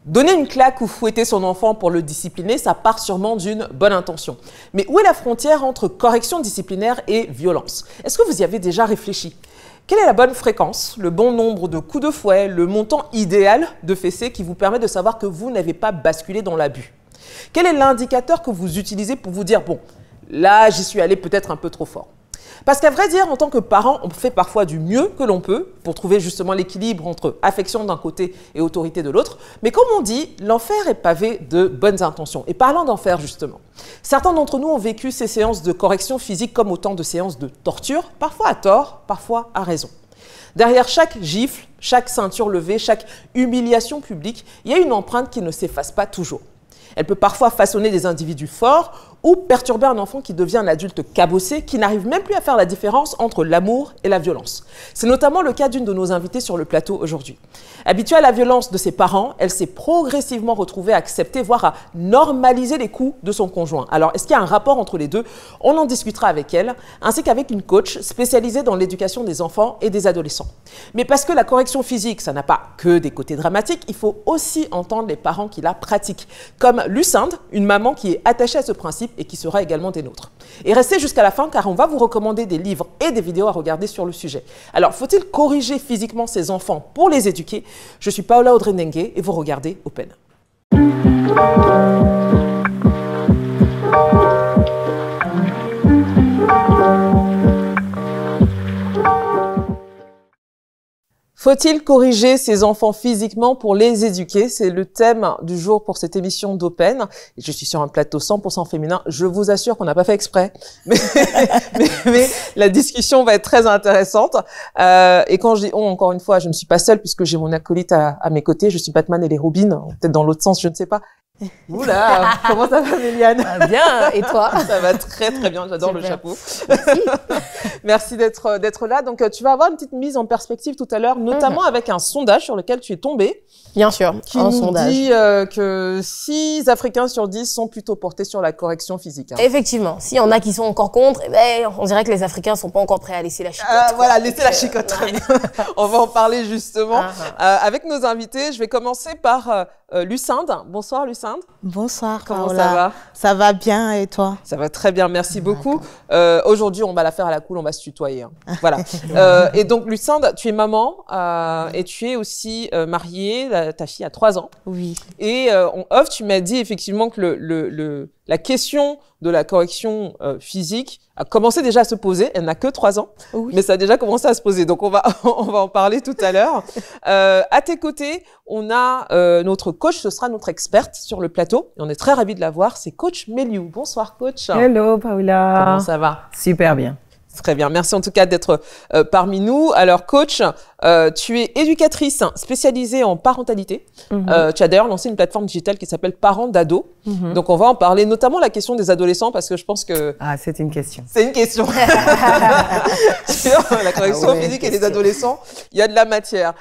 Donner une claque ou fouetter son enfant pour le discipliner, ça part sûrement d'une bonne intention. Mais où est la frontière entre correction disciplinaire et violence? Est-ce que vous y avez déjà réfléchi? Quelle est la bonne fréquence, le bon nombre de coups de fouet, le montant idéal de fessées qui vous permet de savoir que vous n'avez pas basculé dans l'abus? Quel est l'indicateur que vous utilisez pour vous dire « bon, là, j'y suis allé peut-être un peu trop fort ». Parce qu'à vrai dire, en tant que parent, on fait parfois du mieux que l'on peut pour trouver justement l'équilibre entre affection d'un côté et autorité de l'autre. Mais comme on dit, l'enfer est pavé de bonnes intentions. Et parlant d'enfer justement, certains d'entre nous ont vécu ces séances de correction physique comme autant de séances de torture, parfois à tort, parfois à raison. Derrière chaque gifle, chaque ceinture levée, chaque humiliation publique, il y a une empreinte qui ne s'efface pas toujours. Elle peut parfois façonner des individus forts ou perturber un enfant qui devient un adulte cabossé, qui n'arrive même plus à faire la différence entre l'amour et la violence. C'est notamment le cas d'une de nos invitées sur le plateau aujourd'hui. Habituée à la violence de ses parents, elle s'est progressivement retrouvée à accepter, voire à normaliser les coups de son conjoint. Alors, est-ce qu'il y a un rapport entre les deux? On en discutera avec elle, ainsi qu'avec une coach spécialisée dans l'éducation des enfants et des adolescents. Mais parce que la correction physique, ça n'a pas que des côtés dramatiques, il faut aussi entendre les parents qui la pratiquent, comme Lucinde, une maman qui est attachée à ce principe et qui sera également des nôtres. Et restez jusqu'à la fin car on va vous recommander des livres et des vidéos à regarder sur le sujet. Alors, faut-il corriger physiquement ses enfants pour les éduquer? Je suis Paola Audrey Ndengue et vous regardez Open. Faut-il corriger ses enfants physiquement pour les éduquer? C'est le thème du jour pour cette émission d'Open. Je suis sur un plateau 100% féminin. Je vous assure qu'on n'a pas fait exprès. Mais la discussion va être très intéressante. Et quand je dis on, encore une fois, je ne suis pas seule puisque j'ai mon acolyte à mes côtés. Je suis Batman et les Robins. Peut-être dans l'autre sens, je ne sais pas. Oula, comment ça va, Méliane? Bien, et toi? Ça va très très bien, j'adore le chapeau. Merci. Merci d'être là. Donc tu vas avoir une petite mise en perspective tout à l'heure, notamment avec un sondage sur lequel tu es tombée. Bien sûr, qui nous dit que 6 Africains sur 10 sont plutôt portés sur la correction physique. Hein. Effectivement, s'il y en a qui sont encore contre, eh ben, on dirait que les Africains sont pas encore prêts à laisser la chicotte. Voilà, laisser la chicotte, très bien. On va en parler justement avec nos invités. Je vais commencer par Lucinde. Bonsoir Lucinde. Bonsoir. Comment ça va? Ça va bien et toi? Ça va très bien, merci beaucoup. Aujourd'hui, on va la faire à la cool, on va se tutoyer. Hein. Voilà. Et donc Lucinde, tu es maman et tu es aussi mariée. Ta fille a 3 ans. Oui. Et en off, tu m'as dit effectivement que la question de la correction physique a commencé déjà à se poser. Elle n'a que 3 ans, mais ça a déjà commencé à se poser. Donc, on va en parler tout à l'heure. À tes côtés, on a notre coach, ce sera notre experte sur le plateau. Et on est très ravis de la voir. C'est coach Méliou. Bonsoir, coach. Hello, Paola. Comment ça va? Super bien. Très bien. Merci en tout cas d'être parmi nous. Alors, coach, tu es éducatrice spécialisée en parentalité. Tu as d'ailleurs lancé une plateforme digitale qui s'appelle Parents d'Ados. Donc, on va en parler, notamment la question des adolescents, parce que je pense que… Ah, c'est une question. C'est une question. Sur la correction physique et les adolescents, il y a de la matière.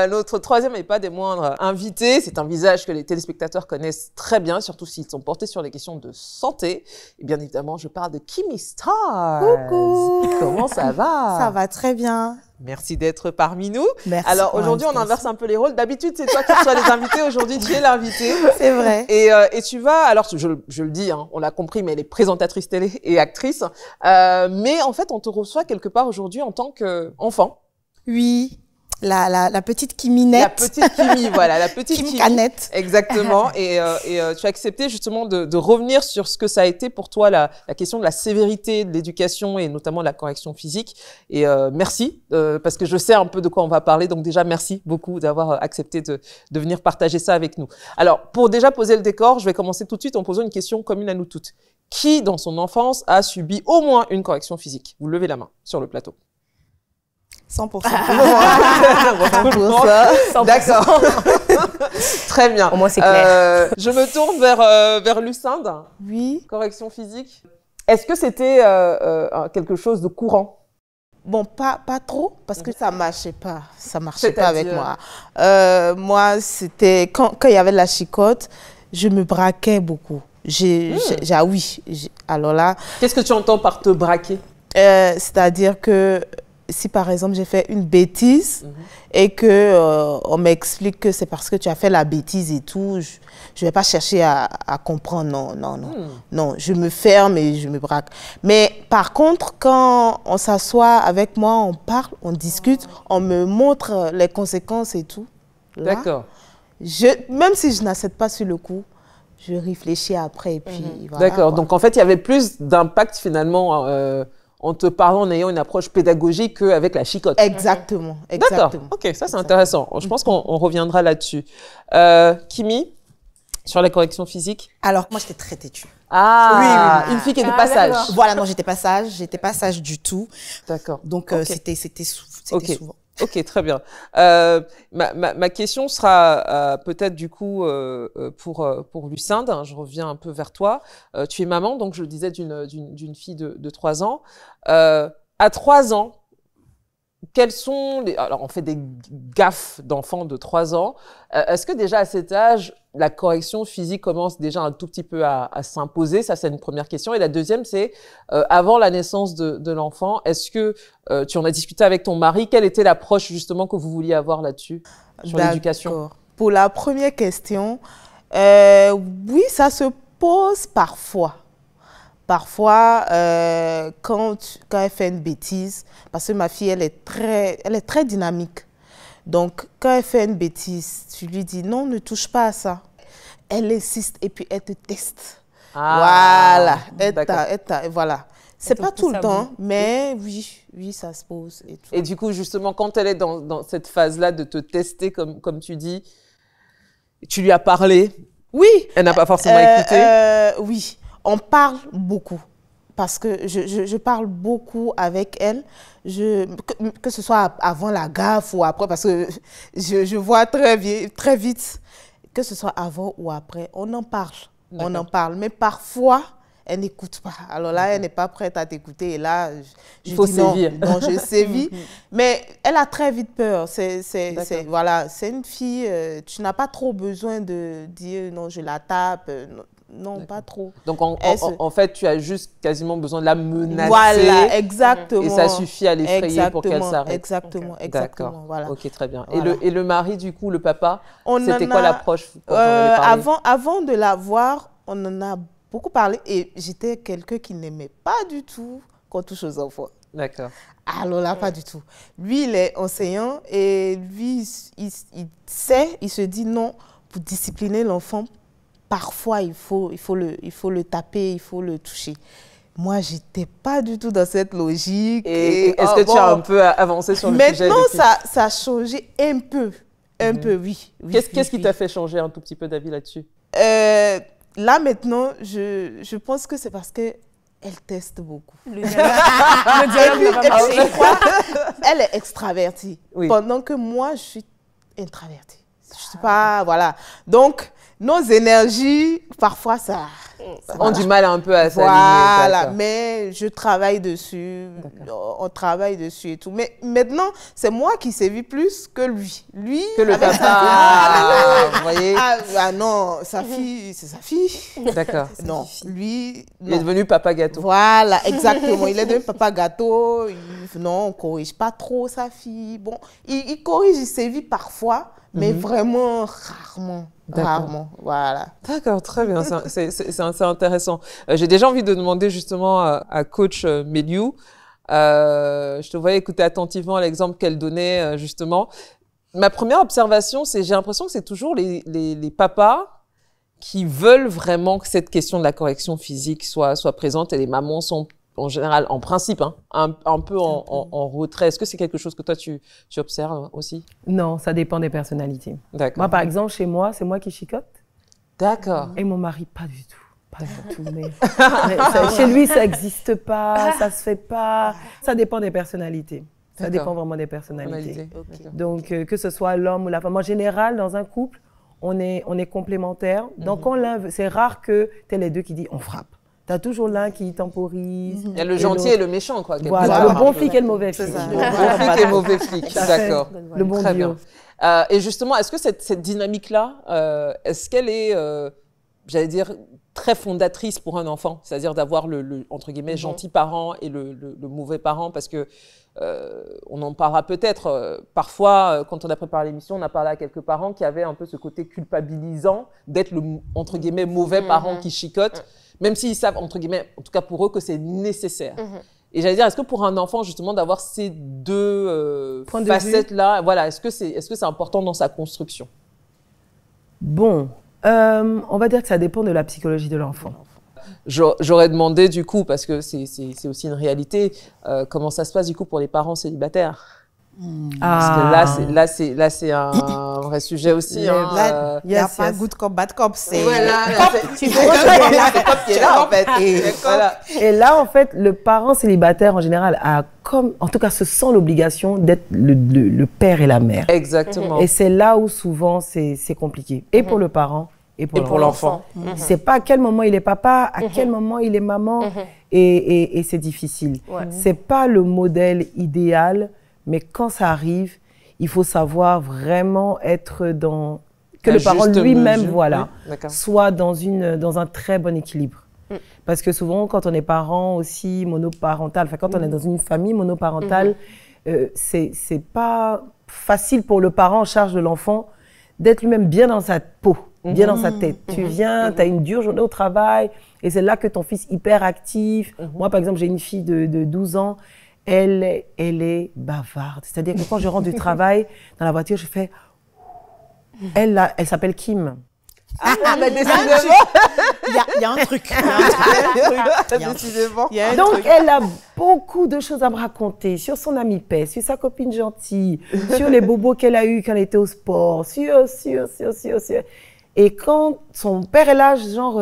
Notre troisième et pas des moindres invité, c'est un visage que les téléspectateurs connaissent très bien, surtout s'ils sont portés sur les questions de santé. Et bien évidemment, je parle de Kimi Stars. Coucou. Comment ça va? Ça va très bien. Merci d'être parmi nous. Merci. Alors aujourd'hui, on inverse un peu les rôles. D'habitude, c'est toi qui reçois les invités. Aujourd'hui, tu es l'invité. C'est vrai. Et tu vas, alors je le dis, hein, on l'a compris, mais elle est présentatrice télé et actrice. Mais en fait, on te reçoit quelque part aujourd'hui en tant qu'enfant. Oui. La petite Kiminette. La petite Kimi, voilà, la petite Kimi. Canette. Exactement. Et tu as accepté justement de revenir sur ce que ça a été pour toi la question de la sévérité de l'éducation et notamment de la correction physique. Et merci, parce que je sais un peu de quoi on va parler. Donc déjà, merci beaucoup d'avoir accepté de venir partager ça avec nous. Alors, pour déjà poser le décor, je vais commencer tout de suite en posant une question commune à nous toutes. Qui, dans son enfance, a subi au moins une correction physique? Vous levez la main sur le plateau. 100%. 100%. D'accord. Très bien. Au moins, c'est clair. Je me tourne vers Lucinde. Oui. Correction physique. Est-ce que c'était quelque chose de courant? Bon, pas trop, parce que ça marchait pas. Ça marchait pas avec moi. Moi, c'était quand il y avait la chicotte, je me braquais beaucoup. Alors là. Qu'est-ce que tu entends par te braquer? C'est-à-dire que si par exemple j'ai fait une bêtise et que on m'explique que c'est parce que tu as fait la bêtise et tout, je vais pas chercher à comprendre. Non, non, non. Non, je me ferme et je me braque. Mais par contre, quand on s'assoit avec moi, on parle, on discute, on me montre les conséquences et tout. D'accord. Même si je n'accepte pas sur le coup, je réfléchis après et puis voilà. D'accord. Donc en fait, il y avait plus d'impact finalement en te parlant, en ayant une approche pédagogique qu'avec la chicotte. Exactement. D'accord. Ok, ça c'est intéressant. Je pense qu'on reviendra là-dessus. Kimi, sur la correction physique. Alors, moi, j'étais très têtue. Ah, une fille qui était pas sage. Voilà, non, j'étais pas sage du tout. D'accord. Donc, c'était souvent. Ok, très bien. Ma question sera peut-être du coup pour Lucinda. Je reviens un peu vers toi. Tu es maman, donc je le disais, d'une fille de 3 ans. À 3 ans, quels sont les... Alors, on fait des gaffes d'enfants de 3 ans. Est-ce que déjà à cet âge, la correction physique commence déjà un tout petit peu à s'imposer? Ça, c'est une première question. Et la deuxième, c'est avant la naissance de l'enfant, est-ce que tu en as discuté avec ton mari? Quelle était l'approche justement que vous vouliez avoir là-dessus, sur l'éducation? Pour la première question, oui, ça se pose parfois. Parfois, quand elle fait une bêtise, parce que ma fille, elle est très dynamique. Donc, quand elle fait une bêtise, tu lui dis non, ne touche pas à ça. Elle insiste et puis elle te teste. Voilà. Voilà. C'est pas tout le temps, mais oui, ça se pose. Et du coup, justement, quand elle est dans cette phase-là de te tester, comme tu dis, tu lui as parlé? Oui. Elle n'a pas forcément écouté? Oui. On parle beaucoup parce que je parle beaucoup avec elle, que ce soit avant la gaffe ou après, parce que je vois très vite, que ce soit avant ou après, on en parle. Mais parfois, elle n'écoute pas. Alors là, elle n'est pas prête à t'écouter et là, il faut sévir. Non, je sévis. Mais elle a très vite peur. Voilà, c'est une fille, tu n'as pas trop besoin de dire non, je la tape. Non, pas trop. Donc, en fait, tu as juste quasiment besoin de la menacer. Voilà, exactement. Et ça suffit à l'effrayer pour qu'elle s'arrête. Exactement. D'accord. Voilà. Ok, très bien. Voilà. Et le mari, du coup, le papa, c'était quoi l'approche quand on en avait parlé? Avant de l'avoir, on en a beaucoup parlé et j'étais quelqu'un qui n'aimait pas du tout qu'on touche aux enfants. D'accord. Alors là, pas du tout. Lui, il est enseignant et lui, il se dit non, pour discipliner l'enfant, parfois, il faut le taper, il faut le toucher. Moi, je n'étais pas du tout dans cette logique. Et est-ce que tu as un peu avancé sur le sujet? Maintenant, ça a changé un peu. Oui. Qu'est-ce qui t'a fait changer un tout petit peu d'avis là-dessus? Là, maintenant, je pense que c'est parce qu'elle teste beaucoup. Le dialogue va marcher. Elle est extravertie, pendant que moi, je suis introvertie. Je ne suis pas... Voilà. Donc, nos énergies, parfois, ça ont du mal un peu à s'aligner. Voilà, mais je travaille dessus, on travaille dessus et tout. Mais maintenant, c'est moi qui sévis plus que lui. Que le papa, vous voyez? Non, sa fille, c'est sa fille. D'accord. Non, lui... Il est devenu papa gâteau. Voilà, exactement. Il est devenu papa gâteau. Non, on ne corrige pas trop sa fille. Bon, il corrige, il sévit parfois, mais vraiment rarement. Rarement, voilà. D'accord, très bien, c'est intéressant. J'ai déjà envie de demander justement à coach Méliou, je te voyais écouter attentivement l'exemple qu'elle donnait justement. Ma première observation, c'est j'ai l'impression que c'est toujours les papas qui veulent vraiment que cette question de la correction physique soit présente et les mamans sont en général, en principe, un peu en retrait. Est-ce que c'est quelque chose que toi, tu observes aussi? Non, ça dépend des personnalités. D'accord. Moi, par exemple, chez moi, c'est moi qui chicote. D'accord. Et mon mari, pas du tout. Pas du tout. Mais chez lui, ça n'existe pas, ça se fait pas. Ça dépend des personnalités. Ça dépend vraiment des personnalités. Okay. Donc, que ce soit l'homme ou la femme. En général, dans un couple, on est complémentaires. Donc, c'est rare que tu aies les deux qui disent on frappe. Tu as toujours l'un qui temporise. Il y a le gentil et le méchant, quoi. Voilà, le bon flic et le mauvais flic. Le bon flic et le mauvais flic, d'accord. Le bon Très duo. bien. Et justement, est-ce que cette dynamique-là, est-ce qu'elle est j'allais dire, très fondatrice pour un enfant, c'est-à-dire d'avoir entre guillemets, gentil parent et le mauvais parent, parce que on en parlera peut-être. Parfois, quand on a préparé l'émission, on a parlé à quelques parents qui avaient un peu ce côté culpabilisant d'être le, entre guillemets, mauvais parent qui chicote, même s'ils savent, entre guillemets, en tout cas pour eux, que c'est nécessaire. Et j'allais dire, est-ce que pour un enfant, justement, d'avoir ces deux facettes-là, voilà, est-ce que c'est important dans sa construction? Bon, on va dire que ça dépend de la psychologie de l'enfant. J'aurais demandé, du coup, parce que c'est aussi une réalité, comment ça se passe, du coup, pour les parents célibataires? Parce que là, c'est un vrai sujet aussi. Il n'y a pas good cop, bad cop. C'est Et là, en fait, le parent célibataire, en général, en tout cas, se sent l'obligation d'être le père et la mère. Exactement. Et c'est là où, souvent, c'est compliqué. Et pour le parent, et pour l'enfant. C'est pas à quel moment il est papa, à quel moment il est maman, et c'est difficile. C'est pas le modèle idéal, mais quand ça arrive, il faut savoir vraiment être dans... Que le parent lui-même, soit dans un très bon équilibre. Parce que souvent, quand on est parent aussi monoparental, enfin quand on est dans une famille monoparentale, c'est pas facile pour le parent en charge de l'enfant d'être lui-même bien dans sa peau, bien dans sa tête. Tu viens, tu as une dure journée au travail, et c'est là que ton fils hyper actif. Moi, par exemple, j'ai une fille de 12 ans, elle est bavarde. C'est-à-dire que quand je rentre du travail, dans la voiture, je fais... Elle s'appelle Kim. Mais décidément, il y a un truc. décidément. Donc, elle a beaucoup de choses à me raconter sur son amie paix, sur sa copine gentille, sur les bobos qu'elle a eus quand elle était au sport, sur. Et quand son père est là, genre...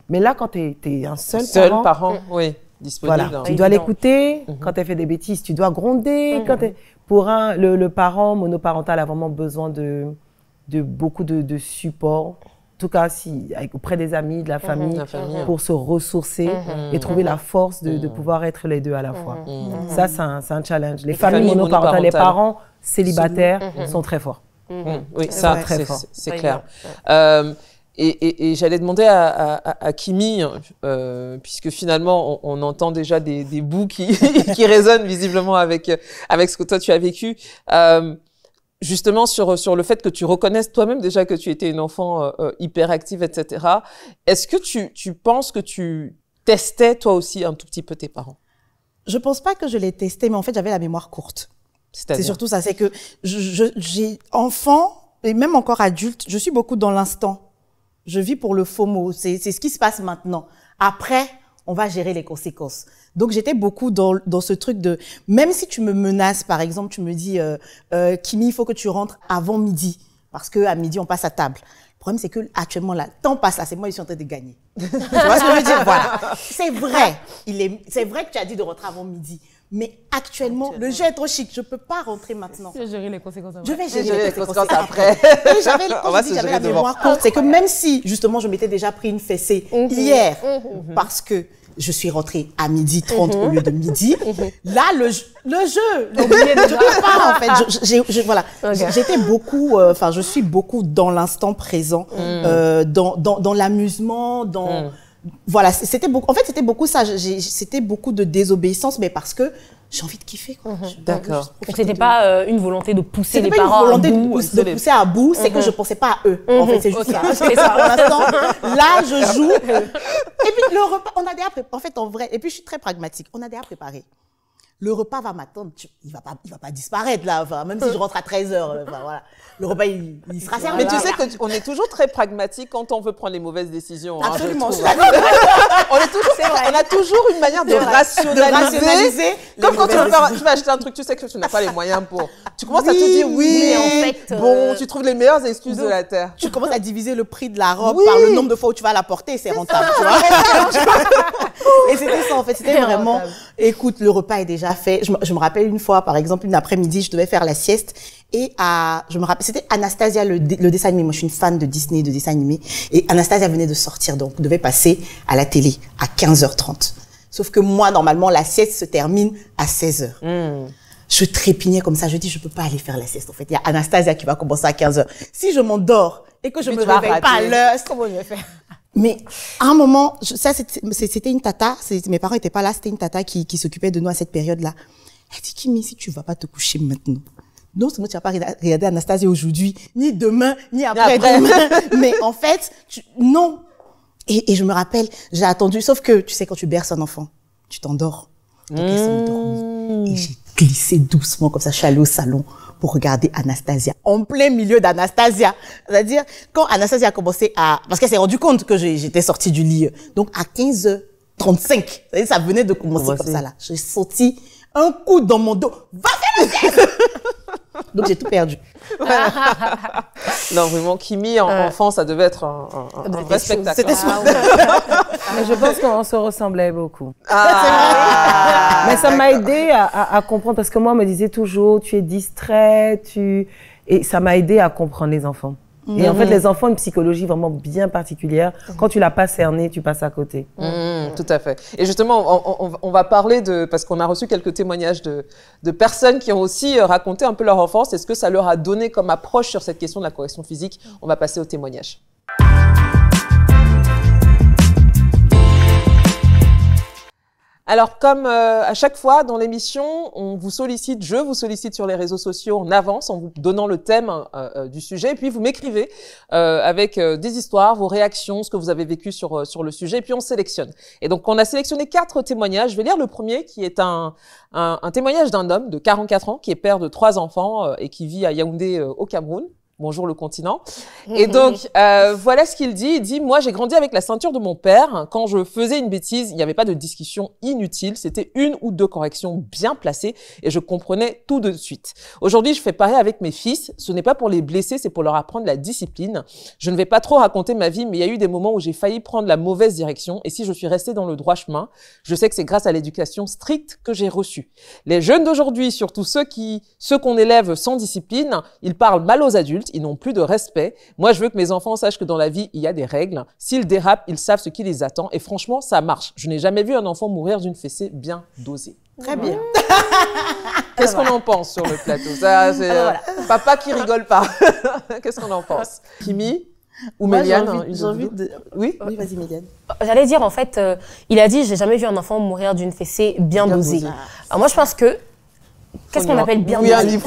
Mais là, quand t'es un seul parent, oui. Disponible. Voilà, tu dois l'écouter. Quand elle fait des bêtises, tu dois gronder. Pour le parent monoparental a vraiment besoin de beaucoup de support. En tout cas, auprès des amis, de la famille, pour se ressourcer et trouver la force de pouvoir être les deux à la fois. Ça, c'est un challenge. Les familles monoparentales, les parents célibataires sont très forts. Oui, ça, c'est clair. Et j'allais demander à Kimi, puisque finalement on entend déjà des bouts qui résonnent visiblement avec ce que toi tu as vécu, justement sur le fait que tu reconnaisses toi-même déjà que tu étais une enfant hyperactive, etc. Est-ce que tu penses que tu testais toi aussi un tout petit peu tes parents? Je pense pas que je l'ai testé, mais en fait j'avais la mémoire courte. C'est surtout ça, c'est que j'ai enfant et même encore adulte, je suis beaucoup dans l'instant. Je vis pour le FOMO, c'est ce qui se passe maintenant. Après, on va gérer les conséquences. Donc, j'étais beaucoup dans ce truc de, même si tu me menaces, par exemple, tu me dis, Kimi, il faut que tu rentres avant midi, parce qu'à midi, on passe à table. Le problème, c'est que actuellement, là, le temps passe là, c'est moi, je suis en train de gagner. Tu vois ce que je veux dire? Voilà. C'est vrai. C'est vrai que tu as dit de rentrer avant midi. Mais actuellement, le jeu est trop chic. Je peux pas rentrer maintenant. Je vais gérer les conséquences après. Je vais gérer les conséquences après. Et j'avais la mémoire courte. C'est que même si, justement, je m'étais déjà pris une fessée hier, parce que je suis rentrée à 12h30 au lieu de midi, là, le jeu, je peux pas, en fait. Voilà. J'étais beaucoup, je suis beaucoup dans l'instant présent, dans l'amusement, voilà, c'était beaucoup. En fait, c'était beaucoup ça. C'était beaucoup de désobéissance, mais parce que j'ai envie de kiffer, quoi. D'accord. Donc, c'était pas une volonté de pousser les parents à bout. C'était pas une volonté de pousser à bout, c'est que je pensais pas à eux. En fait, c'est juste ça. C'est ça. Pour l'instant, là, je joue. Et puis, le repas, on a déjà préparé. En fait, en vrai, et puis, je suis très pragmatique. On a déjà préparé. Le repas va m'attendre. Il va pas disparaître, là. Enfin, même si je rentre à 13h. Voilà. Le repas, il sera servi. Mais tu sais qu'on est toujours très pragmatique quand on veut prendre les mauvaises décisions. Absolument. On a toujours une manière de rationaliser. Comme quand tu vas acheter un truc, tu sais que tu n'as pas les moyens pour. Tu commences à te dire oui, en fait, bon, tu trouves les meilleures excuses de la terre. Tu commences à diviser le prix de la robe par le nombre de fois où tu vas la porter, c'est rentable, tu vois. Et c'était ça, en fait. C'était vraiment, écoute, le repas est déjà fait. Je me rappelle une fois, par exemple, une après-midi, je devais faire la sieste. Et je me rappelle, c'était Anastasia, le dessin animé. Moi, je suis une fan de Disney, de dessin animé. Et Anastasia venait de sortir, donc devait passer à la télé à 15h30. Sauf que moi, normalement, la sieste se termine à 16h. Je trépignais comme ça. Je dis, je peux pas aller faire la sieste. En fait, il y a Anastasia qui va commencer à 15h. Si je m'endors et que je me réveille pas à l'heure, comment je vais faire? Mais à un moment, c'était une tata, mes parents étaient pas là, c'était une tata qui s'occupait de nous à cette période-là. Elle dit, Kimi, si tu vas pas te coucher maintenant, non seulement tu vas pas regarder Anastasia aujourd'hui, ni demain, ni après-demain, mais en fait, non. Et je me rappelle, j'ai attendu, sauf que, tu sais, quand tu berces un enfant, tu t'endors. Donc, elle s'est endormie. Et j'ai glissé doucement, comme ça, je suis allée au salon pour regarder Anastasia, en plein milieu d'Anastasia. C'est-à-dire, quand Anastasia a commencé parce qu'elle s'est rendue compte que j'étais sortie du lit. Donc, à 15h35, ça venait de commencer comme ça, là. J'ai sauté un coup dans mon dos. Va faire la sieste! Donc, j'ai tout perdu. Non, vraiment, Kimi, enfant, ça devait être un vrai spectacle. C'était Mais je pense qu'on se ressemblait beaucoup. Mais ça m'a aidé à comprendre, parce que moi, on me disait toujours, tu es distrait, et ça m'a aidé à comprendre les enfants. Et en fait, les enfants ont une psychologie vraiment bien particulière. Quand tu l'as pas cerné, tu passes à côté. Tout à fait. Et justement, on va parler parce qu'on a reçu quelques témoignages de personnes qui ont aussi raconté un peu leur enfance et ce que ça leur a donné comme approche sur cette question de la correction physique. On va passer aux témoignages. Alors, comme à chaque fois dans l'émission, je vous sollicite sur les réseaux sociaux en avance en vous donnant le thème du sujet. Et puis, vous m'écrivez avec des histoires, vos réactions, ce que vous avez vécu sur le sujet. Et puis, on sélectionne. Et donc, on a sélectionné 4 témoignages. Je vais lire le premier qui est un témoignage d'un homme de 44 ans qui est père de 3 enfants et qui vit à Yaoundé au Cameroun. Bonjour le continent. Et donc, voilà ce qu'il dit. Il dit, moi, j'ai grandi avec la ceinture de mon père. Quand je faisais une bêtise, il n'y avait pas de discussion inutile. C'était 1 ou 2 corrections bien placées et je comprenais tout de suite. Aujourd'hui, je fais pareil avec mes fils. Ce n'est pas pour les blesser, c'est pour leur apprendre la discipline. Je ne vais pas trop raconter ma vie, mais il y a eu des moments où j'ai failli prendre la mauvaise direction. Et si je suis restée dans le droit chemin, je sais que c'est grâce à l'éducation stricte que j'ai reçue. Les jeunes d'aujourd'hui, surtout ceux qu'on élève sans discipline, ils parlent mal aux adultes. Ils n'ont plus de respect. Moi, je veux que mes enfants sachent que dans la vie, il y a des règles. S'ils dérapent, ils savent ce qui les attend. Et franchement, ça marche. Je n'ai jamais vu un enfant mourir d'une fessée bien dosée. Très bien. Qu'est-ce qu'on en pense sur le plateau? Ça, c'est papa qui rigole pas. Qu'est-ce qu'on en pense? Kimi ou Méliane? J'ai envie de... Oui, vas-y, Méliane. J'allais dire, en fait, il a dit, j'ai jamais vu un enfant mourir d'une fessée bien dosée. Alors moi, je pense que qu'est-ce qu'on appelle bien dosé?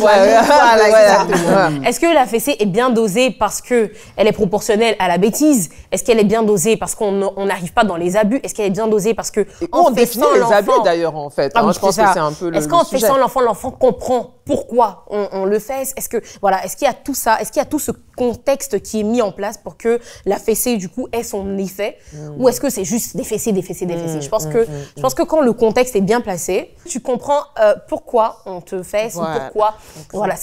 Est-ce que la fessée est bien dosée parce que elle est proportionnelle à la bêtise? Est-ce qu'elle est bien dosée parce qu'on n'arrive pas dans les abus? Est-ce qu'elle est bien dosée parce que on définit les abus d'ailleurs en fait. Je pense que c'est un peu le sujet. Est-ce qu'en fessant l'enfant comprend pourquoi on le fait? Est-ce qu'il y a tout ça? Est-ce qu'il y a tout ce contexte qui est mis en place pour que la fessée du coup ait son effet? Ou est-ce que c'est juste des fessées? Je pense que quand le contexte est bien placé, tu comprends pourquoi on te fesse, ou pourquoi. Voilà,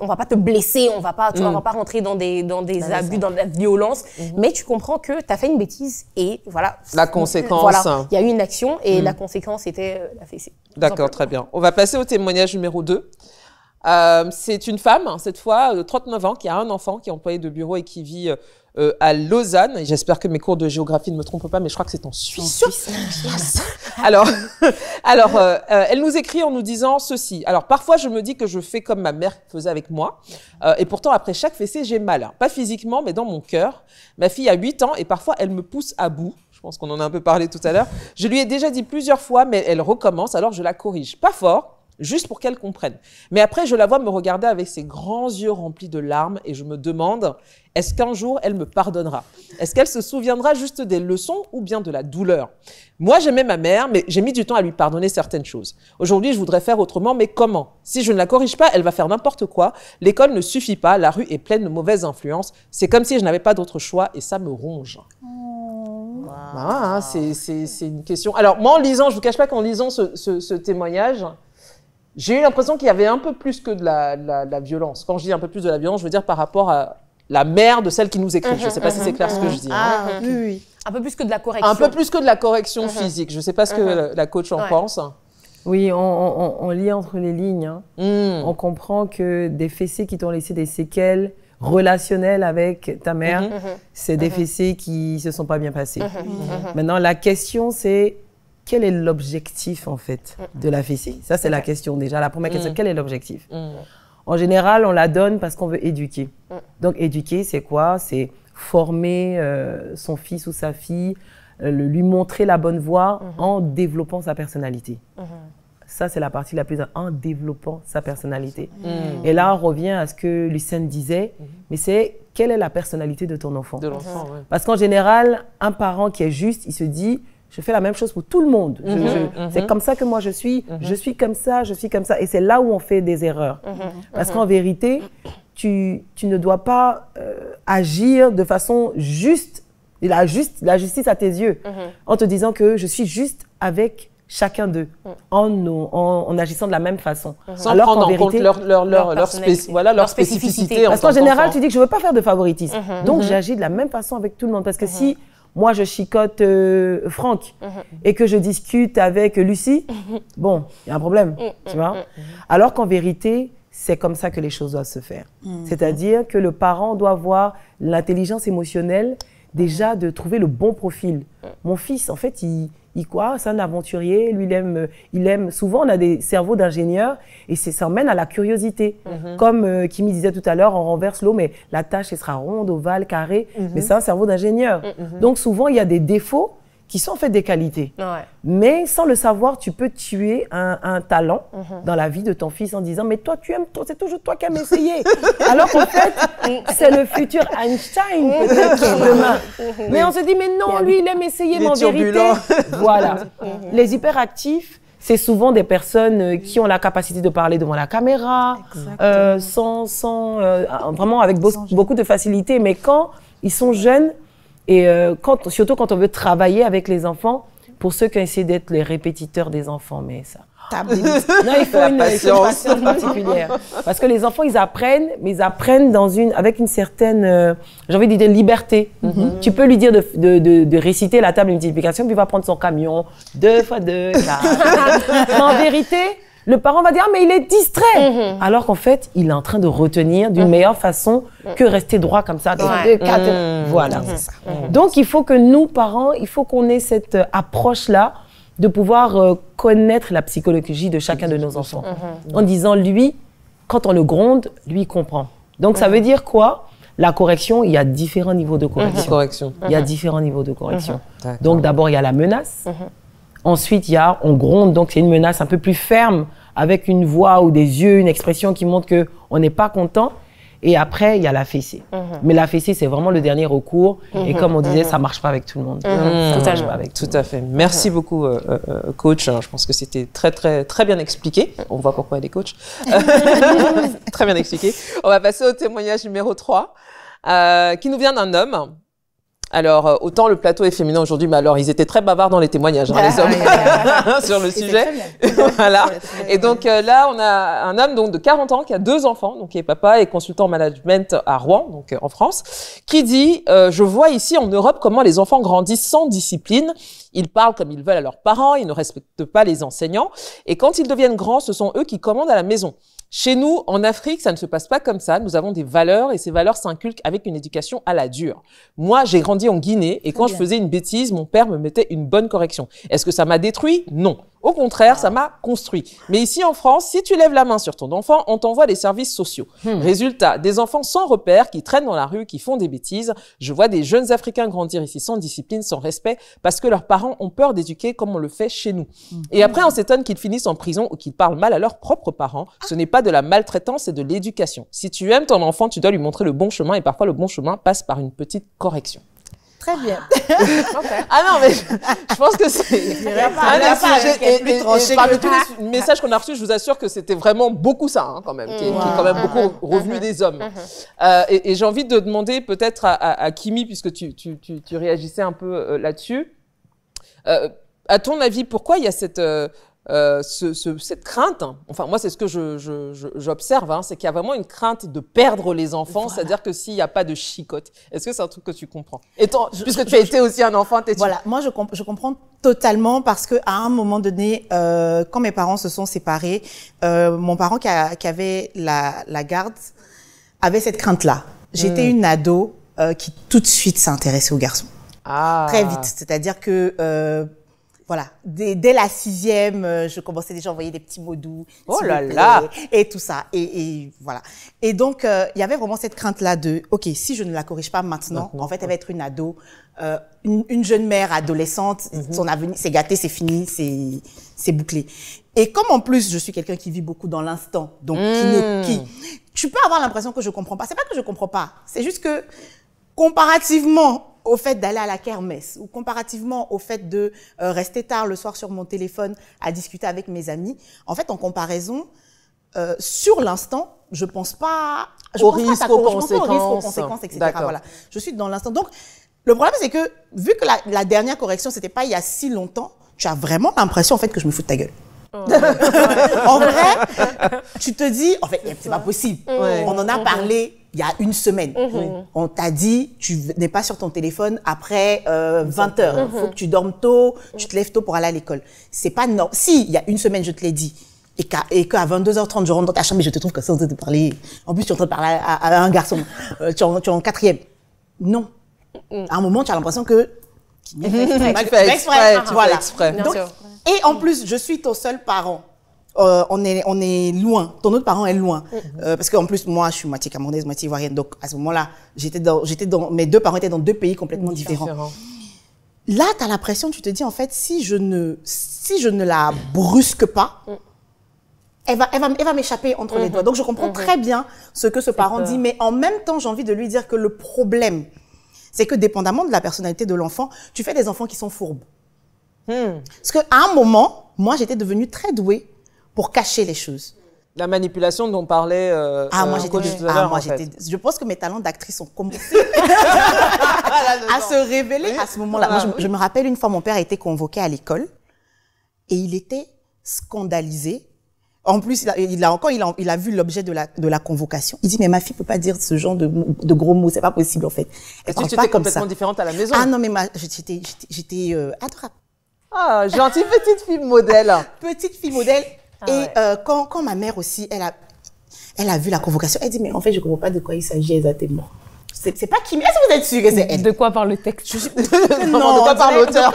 on va pas te blesser, on va pas rentrer dans des abus, dans la violence, mais tu comprends que tu as fait une bêtise et voilà. La conséquence. Voilà, il y a eu une action et la conséquence était la fessée. D'accord, très bien. On va passer au témoignage numéro 2. C'est une femme, cette fois, de 39 ans, qui a un enfant, qui est employé de bureau et qui vit à Lausanne. Et j'espère que mes cours de géographie ne me trompent pas, mais je crois que c'est en Suisse. Alors, elle nous écrit en nous disant ceci. Alors, parfois, je me dis que je fais comme ma mère faisait avec moi. Et pourtant, après chaque fessée, j'ai mal. Pas physiquement, mais dans mon cœur. Ma fille a 8 ans et parfois, elle me pousse à bout. Je pense qu'on en a un peu parlé tout à l'heure. Je lui ai déjà dit plusieurs fois, mais elle recommence, alors je la corrige. Pas fort, juste pour qu'elle comprenne. Mais après, je la vois me regarder avec ses grands yeux remplis de larmes et je me demande, est-ce qu'un jour, elle me pardonnera? Est-ce qu'elle se souviendra juste des leçons ou bien de la douleur? Moi, j'aimais ma mère, mais j'ai mis du temps à lui pardonner certaines choses. Aujourd'hui, je voudrais faire autrement, mais comment? Si je ne la corrige pas, elle va faire n'importe quoi. L'école ne suffit pas, la rue est pleine de mauvaises influences. C'est comme si je n'avais pas d'autre choix et ça me ronge. C'est une question. Alors, moi, en lisant, je ne vous cache pas qu'en lisant ce témoignage, j'ai eu l'impression qu'il y avait un peu plus que de la violence. Quand je dis un peu plus de la violence, je veux dire par rapport à la mère de celle qui nous écrit. Je ne sais pas si c'est clair ce que je dis. Oui. Un peu plus que de la correction. Un peu plus que de la correction physique. Je ne sais pas ce que la coach en pense. Oui, on lit entre les lignes. On comprend que des fessées qui t'ont laissé des séquelles relationnelles avec ta mère, c'est des fessées qui ne se sont pas bien passées. Maintenant, la question, c'est quel est l'objectif, en fait, de la fessée? Ça, c'est la question déjà. La première question, quel est l'objectif? En général, on la donne parce qu'on veut éduquer. Donc, éduquer, c'est quoi? C'est former son fils ou sa fille, lui montrer la bonne voie en développant sa personnalité. Ça, c'est la partie la plus en développant sa personnalité. Et là, on revient à ce que Lucène disait, mais c'est quelle est la personnalité de ton enfant? De l'enfant, ouais. Parce qu'en général, un parent qui est juste, il se dit, je fais la même chose pour tout le monde. C'est comme ça que moi je suis comme ça, je suis comme ça. Et c'est là où on fait des erreurs. Parce qu'en vérité, tu ne dois pas agir de façon juste, la justice à tes yeux, en te disant que je suis juste avec chacun d'eux, en agissant de la même façon. Sans prendre en compte leur spécificité. Parce qu'en général, tu dis que je ne veux pas faire de favoritisme. Donc, j'agis de la même façon avec tout le monde. Parce que si moi, je chicote Franck et que je discute avec Lucie, bon, il y a un problème, tu vois. Alors qu'en vérité, c'est comme ça que les choses doivent se faire. C'est-à-dire que le parent doit avoir l'intelligence émotionnelle déjà de trouver le bon profil. Mon fils, en fait, c'est un aventurier, lui, il aime, souvent on a des cerveaux d'ingénieurs et ça emmène à la curiosité. Comme Kimi disait tout à l'heure, on renverse l'eau, mais la tâche, elle sera ronde, ovale, carrée, mais c'est un cerveau d'ingénieur. Donc souvent, il y a des défauts qui sont en fait des qualités. Mais sans le savoir, tu peux tuer un talent dans la vie de ton fils en disant « Mais toi, c'est toujours toi qui aimes essayer. » Alors qu'en fait, c'est le futur Einstein peut-être demain. Mais on se dit « Mais non, lui, il aime essayer, mais en vérité... » Voilà. Les hyperactifs, c'est souvent des personnes qui ont la capacité de parler devant la caméra, vraiment avec beaucoup de facilité. Mais quand ils sont jeunes, et surtout quand on veut travailler avec les enfants, pour ceux qui ont essayé d'être les répétiteurs des enfants, mais ça... Non, il faut une patience particulière. Parce que les enfants, ils apprennent, mais ils apprennent avec une certaine, j'ai envie de dire, liberté. Tu peux lui dire de réciter la table de multiplication, puis il va prendre son camion, 2 x 2, 4. Mais en vérité, le parent va dire « Ah, mais il est distrait !» Alors qu'en fait, il est en train de retenir d'une meilleure façon que rester droit comme ça. 2, 4, voilà. Donc, il faut que nous, parents, il faut qu'on ait cette approche-là de pouvoir connaître la psychologie de chacun de nos enfants. En disant, lui, quand on le gronde, lui, il comprend. Donc, ça veut dire quoi? La correction, il y a différents niveaux de correction. Il y a différents niveaux de correction. Donc, d'abord, il y a la menace. Ensuite, on gronde, donc c'est une menace un peu plus ferme, avec une voix ou des yeux, une expression qui montre qu'on n'est pas content. Et après, il y a la fessée. Mais la fessée, c'est vraiment le dernier recours. Et comme on disait, ça ne marche pas avec tout le monde. Tout à fait. Merci beaucoup, coach. Je pense que c'était très, très, très bien expliqué. On voit pourquoi elle est coach. Très bien expliqué. On va passer au témoignage numéro 3, qui nous vient d'un homme. Alors, autant le plateau est féminin aujourd'hui, mais alors ils étaient très bavards dans les témoignages, les hommes, sur le sujet. Voilà. Et donc là, on a un homme donc de 40 ans qui a 2 enfants, donc qui est papa et consultant en management à Rouen, donc en France, qui dit je vois ici en Europe comment les enfants grandissent sans discipline. Ils parlent comme ils veulent à leurs parents, ils ne respectent pas les enseignants, et quand ils deviennent grands, ce sont eux qui commandent à la maison. Chez nous, en Afrique, ça ne se passe pas comme ça. Nous avons des valeurs et ces valeurs s'inculquent avec une éducation à la dure. Moi, j'ai grandi en Guinée et quand je faisais une bêtise, mon père me mettait une bonne correction. Est-ce que ça m'a détruit? Non. Au contraire, ça m'a construit. Mais ici en France, si tu lèves la main sur ton enfant, on t'envoie des services sociaux. Résultat, des enfants sans repère qui traînent dans la rue, qui font des bêtises. Je vois des jeunes Africains grandir ici sans discipline, sans respect, parce que leurs parents ont peur d'éduquer comme on le fait chez nous. Et après, on s'étonne qu'ils finissent en prison ou qu'ils parlent mal à leurs propres parents. Ce n'est pas de la maltraitance, c'est de l'éducation. Si tu aimes ton enfant, tu dois lui montrer le bon chemin et parfois le bon chemin passe par une petite correction. Très bien. Ah non, mais je pense que c'est parmi tous les messages qu'on a reçus, je vous assure que c'était vraiment beaucoup ça, quand même, qui est quand même beaucoup revenu des hommes. Et j'ai envie de demander peut-être à Kimi, puisque tu réagissais un peu là-dessus, à ton avis, pourquoi il y a cette crainte, enfin moi c'est ce que j'observe, c'est qu'il y a vraiment une crainte de perdre les enfants, c'est-à-dire que s'il n'y a pas de chicotte. Est-ce que c'est un truc que tu comprends? Puisque tu as été aussi un enfant, Voilà, moi je comprends totalement parce que à un moment donné, quand mes parents se sont séparés, mon parent qui avait la garde avait cette crainte-là. J'étais une ado qui tout de suite s'est intéressée aux garçons. Très vite, c'est-à-dire que Voilà, dès la 6e, je commençais déjà à envoyer des petits mots doux. Oh là là! Et tout ça. Et voilà. Et donc, il y avait vraiment cette crainte-là de, OK, si je ne la corrige pas maintenant, en fait, elle va être une ado, une jeune mère adolescente, son avenir, c'est gâté, c'est fini, c'est bouclé. Et comme en plus, je suis quelqu'un qui vit beaucoup dans l'instant, donc tu peux avoir l'impression que je comprends pas. C'est pas que je comprends pas, c'est juste que comparativement au fait d'aller à la kermesse ou comparativement au fait de rester tard le soir sur mon téléphone à discuter avec mes amis, en fait, en comparaison, sur l'instant, je pense pas aux risques, aux conséquences, etc. Voilà. Je suis dans l'instant. Donc, le problème, c'est que vu que la dernière correction, c'était pas il y a si longtemps, tu as vraiment l'impression, en fait, que je me fous de ta gueule. En vrai, tu te dis, en fait, c'est pas possible. On en a parlé il y a une semaine. On t'a dit, tu n'es pas sur ton téléphone après 20 heures. Il faut que tu dormes tôt, tu te lèves tôt pour aller à l'école. C'est pas normal. Si, il y a une semaine, je te l'ai dit, et qu'à 22h30, je rentre dans ta chambre et je te trouve que ça, en train de parler. En plus, tu es en train de parler à un garçon. Tu es en 4e. Non. À un moment, tu as l'impression que tu fais exprès. Voilà. Donc, et en plus, je suis ton seul parent. On est loin. Ton autre parent est loin. Parce qu'en plus, moi, je suis moitié camerounaise, moitié ivoirienne. Donc, à ce moment-là, mes 2 parents étaient dans 2 pays complètement différents. Là, tu as l'impression, tu te dis, en fait, si je ne la brusque pas, elle va m'échapper entre les doigts. Donc, je comprends très bien ce que ce parent dit. Mais en même temps, j'ai envie de lui dire que le problème, c'est que dépendamment de la personnalité de l'enfant, tu fais des enfants qui sont fourbes. Parce qu'à un moment, moi, j'étais devenue très douée pour cacher les choses. La manipulation dont parlait moi, tout à l'heure, je pense que mes talents d'actrice ont commencé à se révéler à ce moment-là. Moi, je me rappelle une fois, mon père a été convoqué à l'école et il était scandalisé. En plus, il a vu l'objet de la convocation. Il dit, mais ma fille peut pas dire ce genre de gros mots, c'est pas possible, en fait. Est-ce que tu étais complètement différente à la maison? Ah non, mais j'étais adorable. Ah, gentille petite fille modèle. Petite fille modèle. Quand ma mère aussi, elle a vu la convocation, elle dit, mais en fait, je comprends pas de quoi il s'agit exactement. C'est pas Kimi. Est-ce que vous êtes sûr que c'est elle? De quoi parle le texte? Non, de quoi parle l'auteur?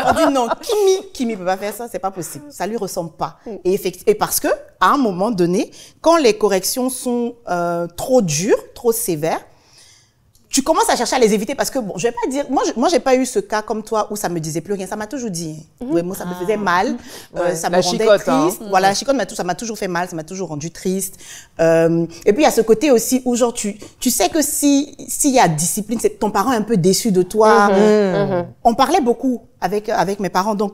On dit non, Kimi peut pas faire ça, c'est pas possible. Ça lui ressemble pas. Et parce que, à un moment donné, quand les corrections sont trop dures, trop sévères, tu commences à chercher à les éviter parce que, bon, je vais pas dire, moi, j'ai pas eu ce cas comme toi où ça me disait plus rien. Ça m'a toujours dit. Vraiment, ça me faisait mal. Ça me rendait triste. Voilà, la chicotte, ça m'a toujours fait mal. Ça m'a toujours rendu triste. Et puis, il y a ce côté aussi où, genre, tu sais que s'il y a discipline, c'est ton parent est un peu déçu de toi. On parlait beaucoup avec mes parents. Donc,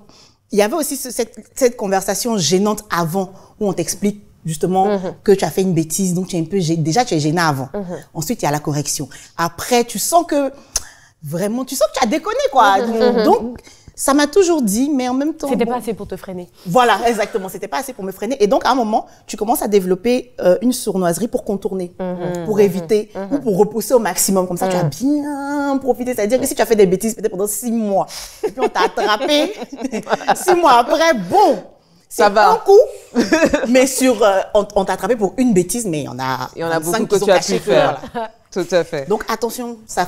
il y avait aussi cette conversation gênante avant où on t'explique justement que tu as fait une bêtise, donc tu es tu es gêné avant. Ensuite, il y a la correction. Après, tu sens que tu as déconné, quoi. Donc, ça m'a toujours dit, mais en même temps... C'était pas assez pour te freiner. Voilà, exactement. C'était pas assez pour me freiner. Et donc, à un moment, tu commences à développer une sournoiserie pour contourner, pour éviter, ou pour repousser au maximum. Comme ça, tu as bien profité. C'est-à-dire que si tu as fait des bêtises, peut-être pendant 6 mois, et puis on t'a attrapé, 6 mois après, bon... Ça va. Un coup, mais on t'a attrapé pour une bêtise, mais il y en a beaucoup que tu as pu faire. Voilà. Tout à fait. Donc attention, ça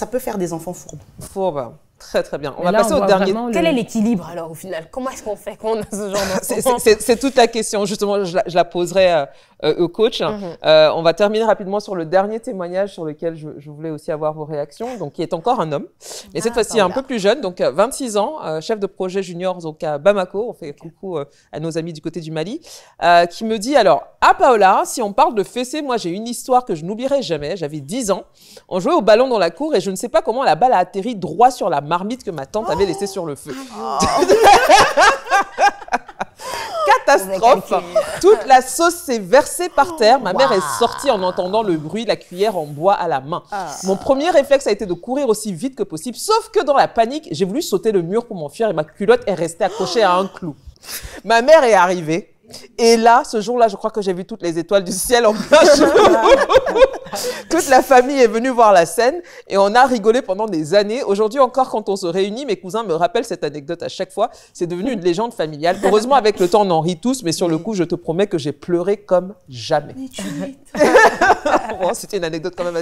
peut faire des enfants fourbes. Fourbes. Très, très bien. On va passer au dernier. Quel est l'équilibre, alors, au final? Comment est-ce qu'on fait quand on a ce genre d'enfant? C'est toute la question. Justement, je la poserai au coach. On va terminer rapidement sur le dernier témoignage sur lequel je voulais aussi avoir vos réactions. Donc, qui est encore un homme. Mais cette fois-ci, un peu plus jeune. Donc, 26 ans, chef de projet junior donc à Bamako. On fait coucou à nos amis du côté du Mali. Qui me dit, alors, Paola, si on parle de fessées, moi, j'ai une histoire que je n'oublierai jamais. J'avais 10 ans. On jouait au ballon dans la cour et je ne sais pas comment la balle a atterri droit sur la marmite que ma tante avait laissée sur le feu. Catastrophe. Toute la sauce s'est versée par terre. Ma mère est sortie en entendant le bruit, la cuillère en bois à la main. Mon premier réflexe a été de courir aussi vite que possible. Sauf que dans la panique, j'ai voulu sauter le mur pour m'enfuir et ma culotte est restée accrochée à un clou. Ma mère est arrivée. Et là, ce jour-là, je crois que j'ai vu toutes les étoiles du ciel en plein jour. Toute la famille est venue voir la scène et on a rigolé pendant des années. Aujourd'hui encore, quand on se réunit, mes cousins me rappellent cette anecdote à chaque fois. C'est devenu une légende familiale. Heureusement, avec le temps, on en rit tous, mais sur le coup, je te promets que j'ai pleuré comme jamais. Bon, c'était une anecdote quand même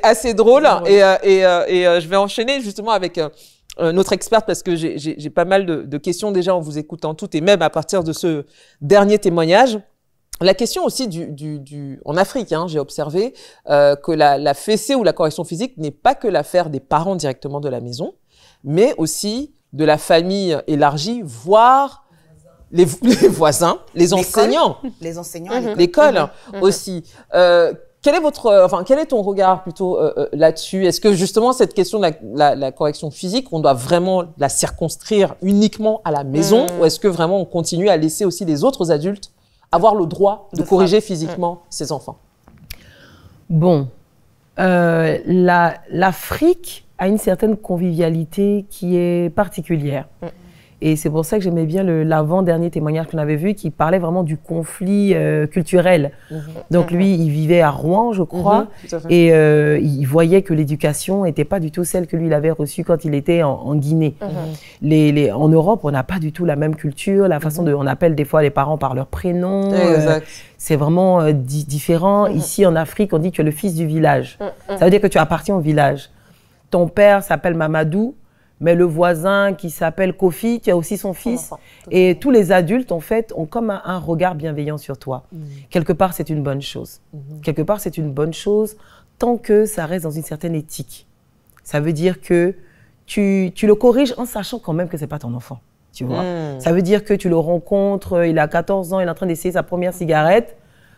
assez drôle. Et je vais enchaîner justement avec notre experte, parce que j'ai pas mal de questions déjà en vous écoutant toutes, et même à partir de ce dernier témoignage. La question aussi en Afrique, hein, j'ai observé que la fessée ou la correction physique n'est pas que l'affaire des parents directement de la maison, mais aussi de la famille élargie, voire les voisins, les enseignants. Les enseignants, l'école aussi. Quel est ton regard plutôt là-dessus? Est-ce que justement cette question de la correction physique, on doit vraiment la circonscrire uniquement à la maison, ou est-ce que vraiment on continue à laisser aussi les autres adultes avoir le droit de corriger physiquement ses enfants? Bon, l'Afrique a une certaine convivialité qui est particulière. Et c'est pour ça que j'aimais bien l'avant-dernier témoignage qu'on avait vu qui parlait vraiment du conflit culturel. Donc lui, il vivait à Rouen, je crois, et il voyait que l'éducation n'était pas du tout celle que lui il avait reçue quand il était en Guinée. En Europe, on n'a pas du tout la même culture, la façon on appelle des fois les parents par leur prénom. C'est vraiment différent. Ici, en Afrique, on dit que tu es le fils du village. Ça veut dire que tu appartiens au village. Ton père s'appelle Mamadou, mais le voisin qui s'appelle Kofi, tu as aussi son fils. Et tous les adultes, en fait, ont comme un regard bienveillant sur toi. Quelque part, c'est une bonne chose. Quelque part, c'est une bonne chose tant que ça reste dans une certaine éthique. Ça veut dire que tu le corriges en sachant quand même que ce n'est pas ton enfant. Tu vois? Ça veut dire que tu le rencontres, il a 14 ans, il est en train d'essayer sa première cigarette.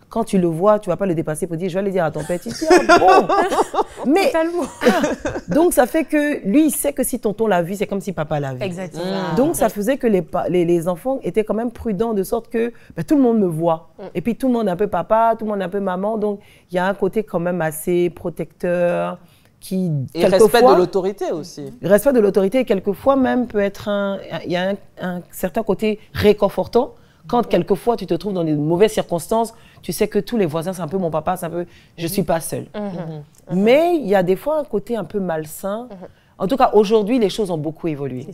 Quand tu le vois, tu ne vas pas le dépasser pour dire, je vais aller dire à ton père, tu dis, ah bon. Mais, donc, ça fait que lui, il sait que si tonton l'a vu, c'est comme si papa l'a vu. Exactement. Donc, ça faisait que les enfants étaient quand même prudents de sorte que tout le monde me voit. Et puis, tout le monde est un peu papa, tout le monde est un peu maman. Donc, il y a un côté quand même assez protecteur. Et respect de l'autorité aussi. Respect de l'autorité, quelquefois même peut être il y a un certain côté réconfortant. Quand quelquefois tu te trouves dans des mauvaises circonstances, tu sais que tous les voisins, c'est un peu mon papa, c'est un peu, je suis pas seule. Mais il y a des fois un côté un peu malsain. En tout cas, aujourd'hui, les choses ont beaucoup évolué.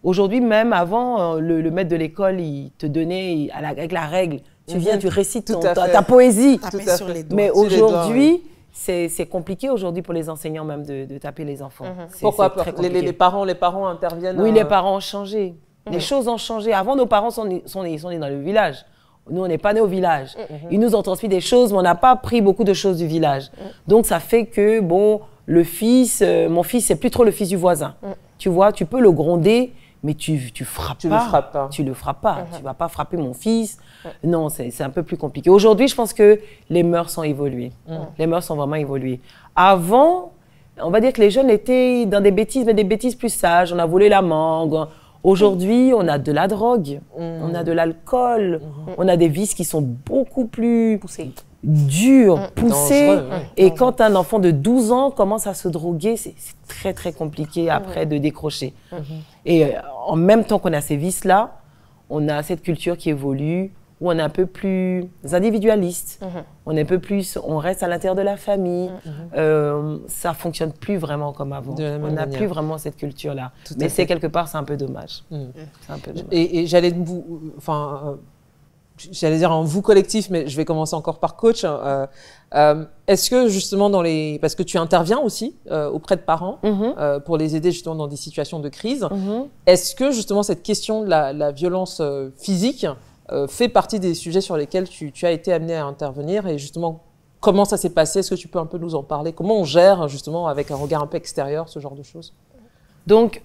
Aujourd'hui, même avant, le maître de l'école, il te donnait, avec la règle, tu viens, tu récites ta poésie. Sur les doigts. Mais aujourd'hui, c'est compliqué aujourd'hui pour les enseignants même de taper les enfants. Pourquoi? Les parents interviennent? Oui, les parents ont changé. Les choses ont changé. Avant, nos parents sont nés dans le village. Nous, on n'est pas nés au village. Ils nous ont transmis des choses, mais on n'a pas appris beaucoup de choses du village. Donc, ça fait que, bon, mon fils, c'est plus trop le fils du voisin. Tu vois, tu peux le gronder, mais tu frappes pas. Tu le frappes pas. Tu vas pas frapper mon fils. Non, c'est un peu plus compliqué. Aujourd'hui, je pense que les mœurs ont évolué. Les mœurs ont vraiment évolué. Avant, on va dire que les jeunes étaient dans des bêtises, mais des bêtises plus sages. On a volé la mangue. Aujourd'hui, on a de la drogue, on a de l'alcool, on a des vices qui sont beaucoup plus durs, poussés. Et quand un enfant de 12 ans commence à se droguer, c'est très, très compliqué après de décrocher. Et en même temps qu'on a ces vices-là, on a cette culture qui évolue, où on est un peu plus individualiste, on reste à l'intérieur de la famille, ça fonctionne plus vraiment comme avant. On n'a plus vraiment cette culture-là. Mais c'est quelque part, c'est un peu dommage. C'est un peu dommage. Et j'allais dire en vous collectif, mais je vais commencer encore par coach. Est-ce que justement parce que tu interviens aussi auprès de parents pour les aider justement dans des situations de crise, est-ce que justement cette question de la violence physique fait partie des sujets sur lesquels tu as été amené à intervenir, et justement, comment ça s'est passé? Est-ce que tu peux un peu nous en parler? Comment on gère justement avec un regard un peu extérieur ce genre de choses? Donc,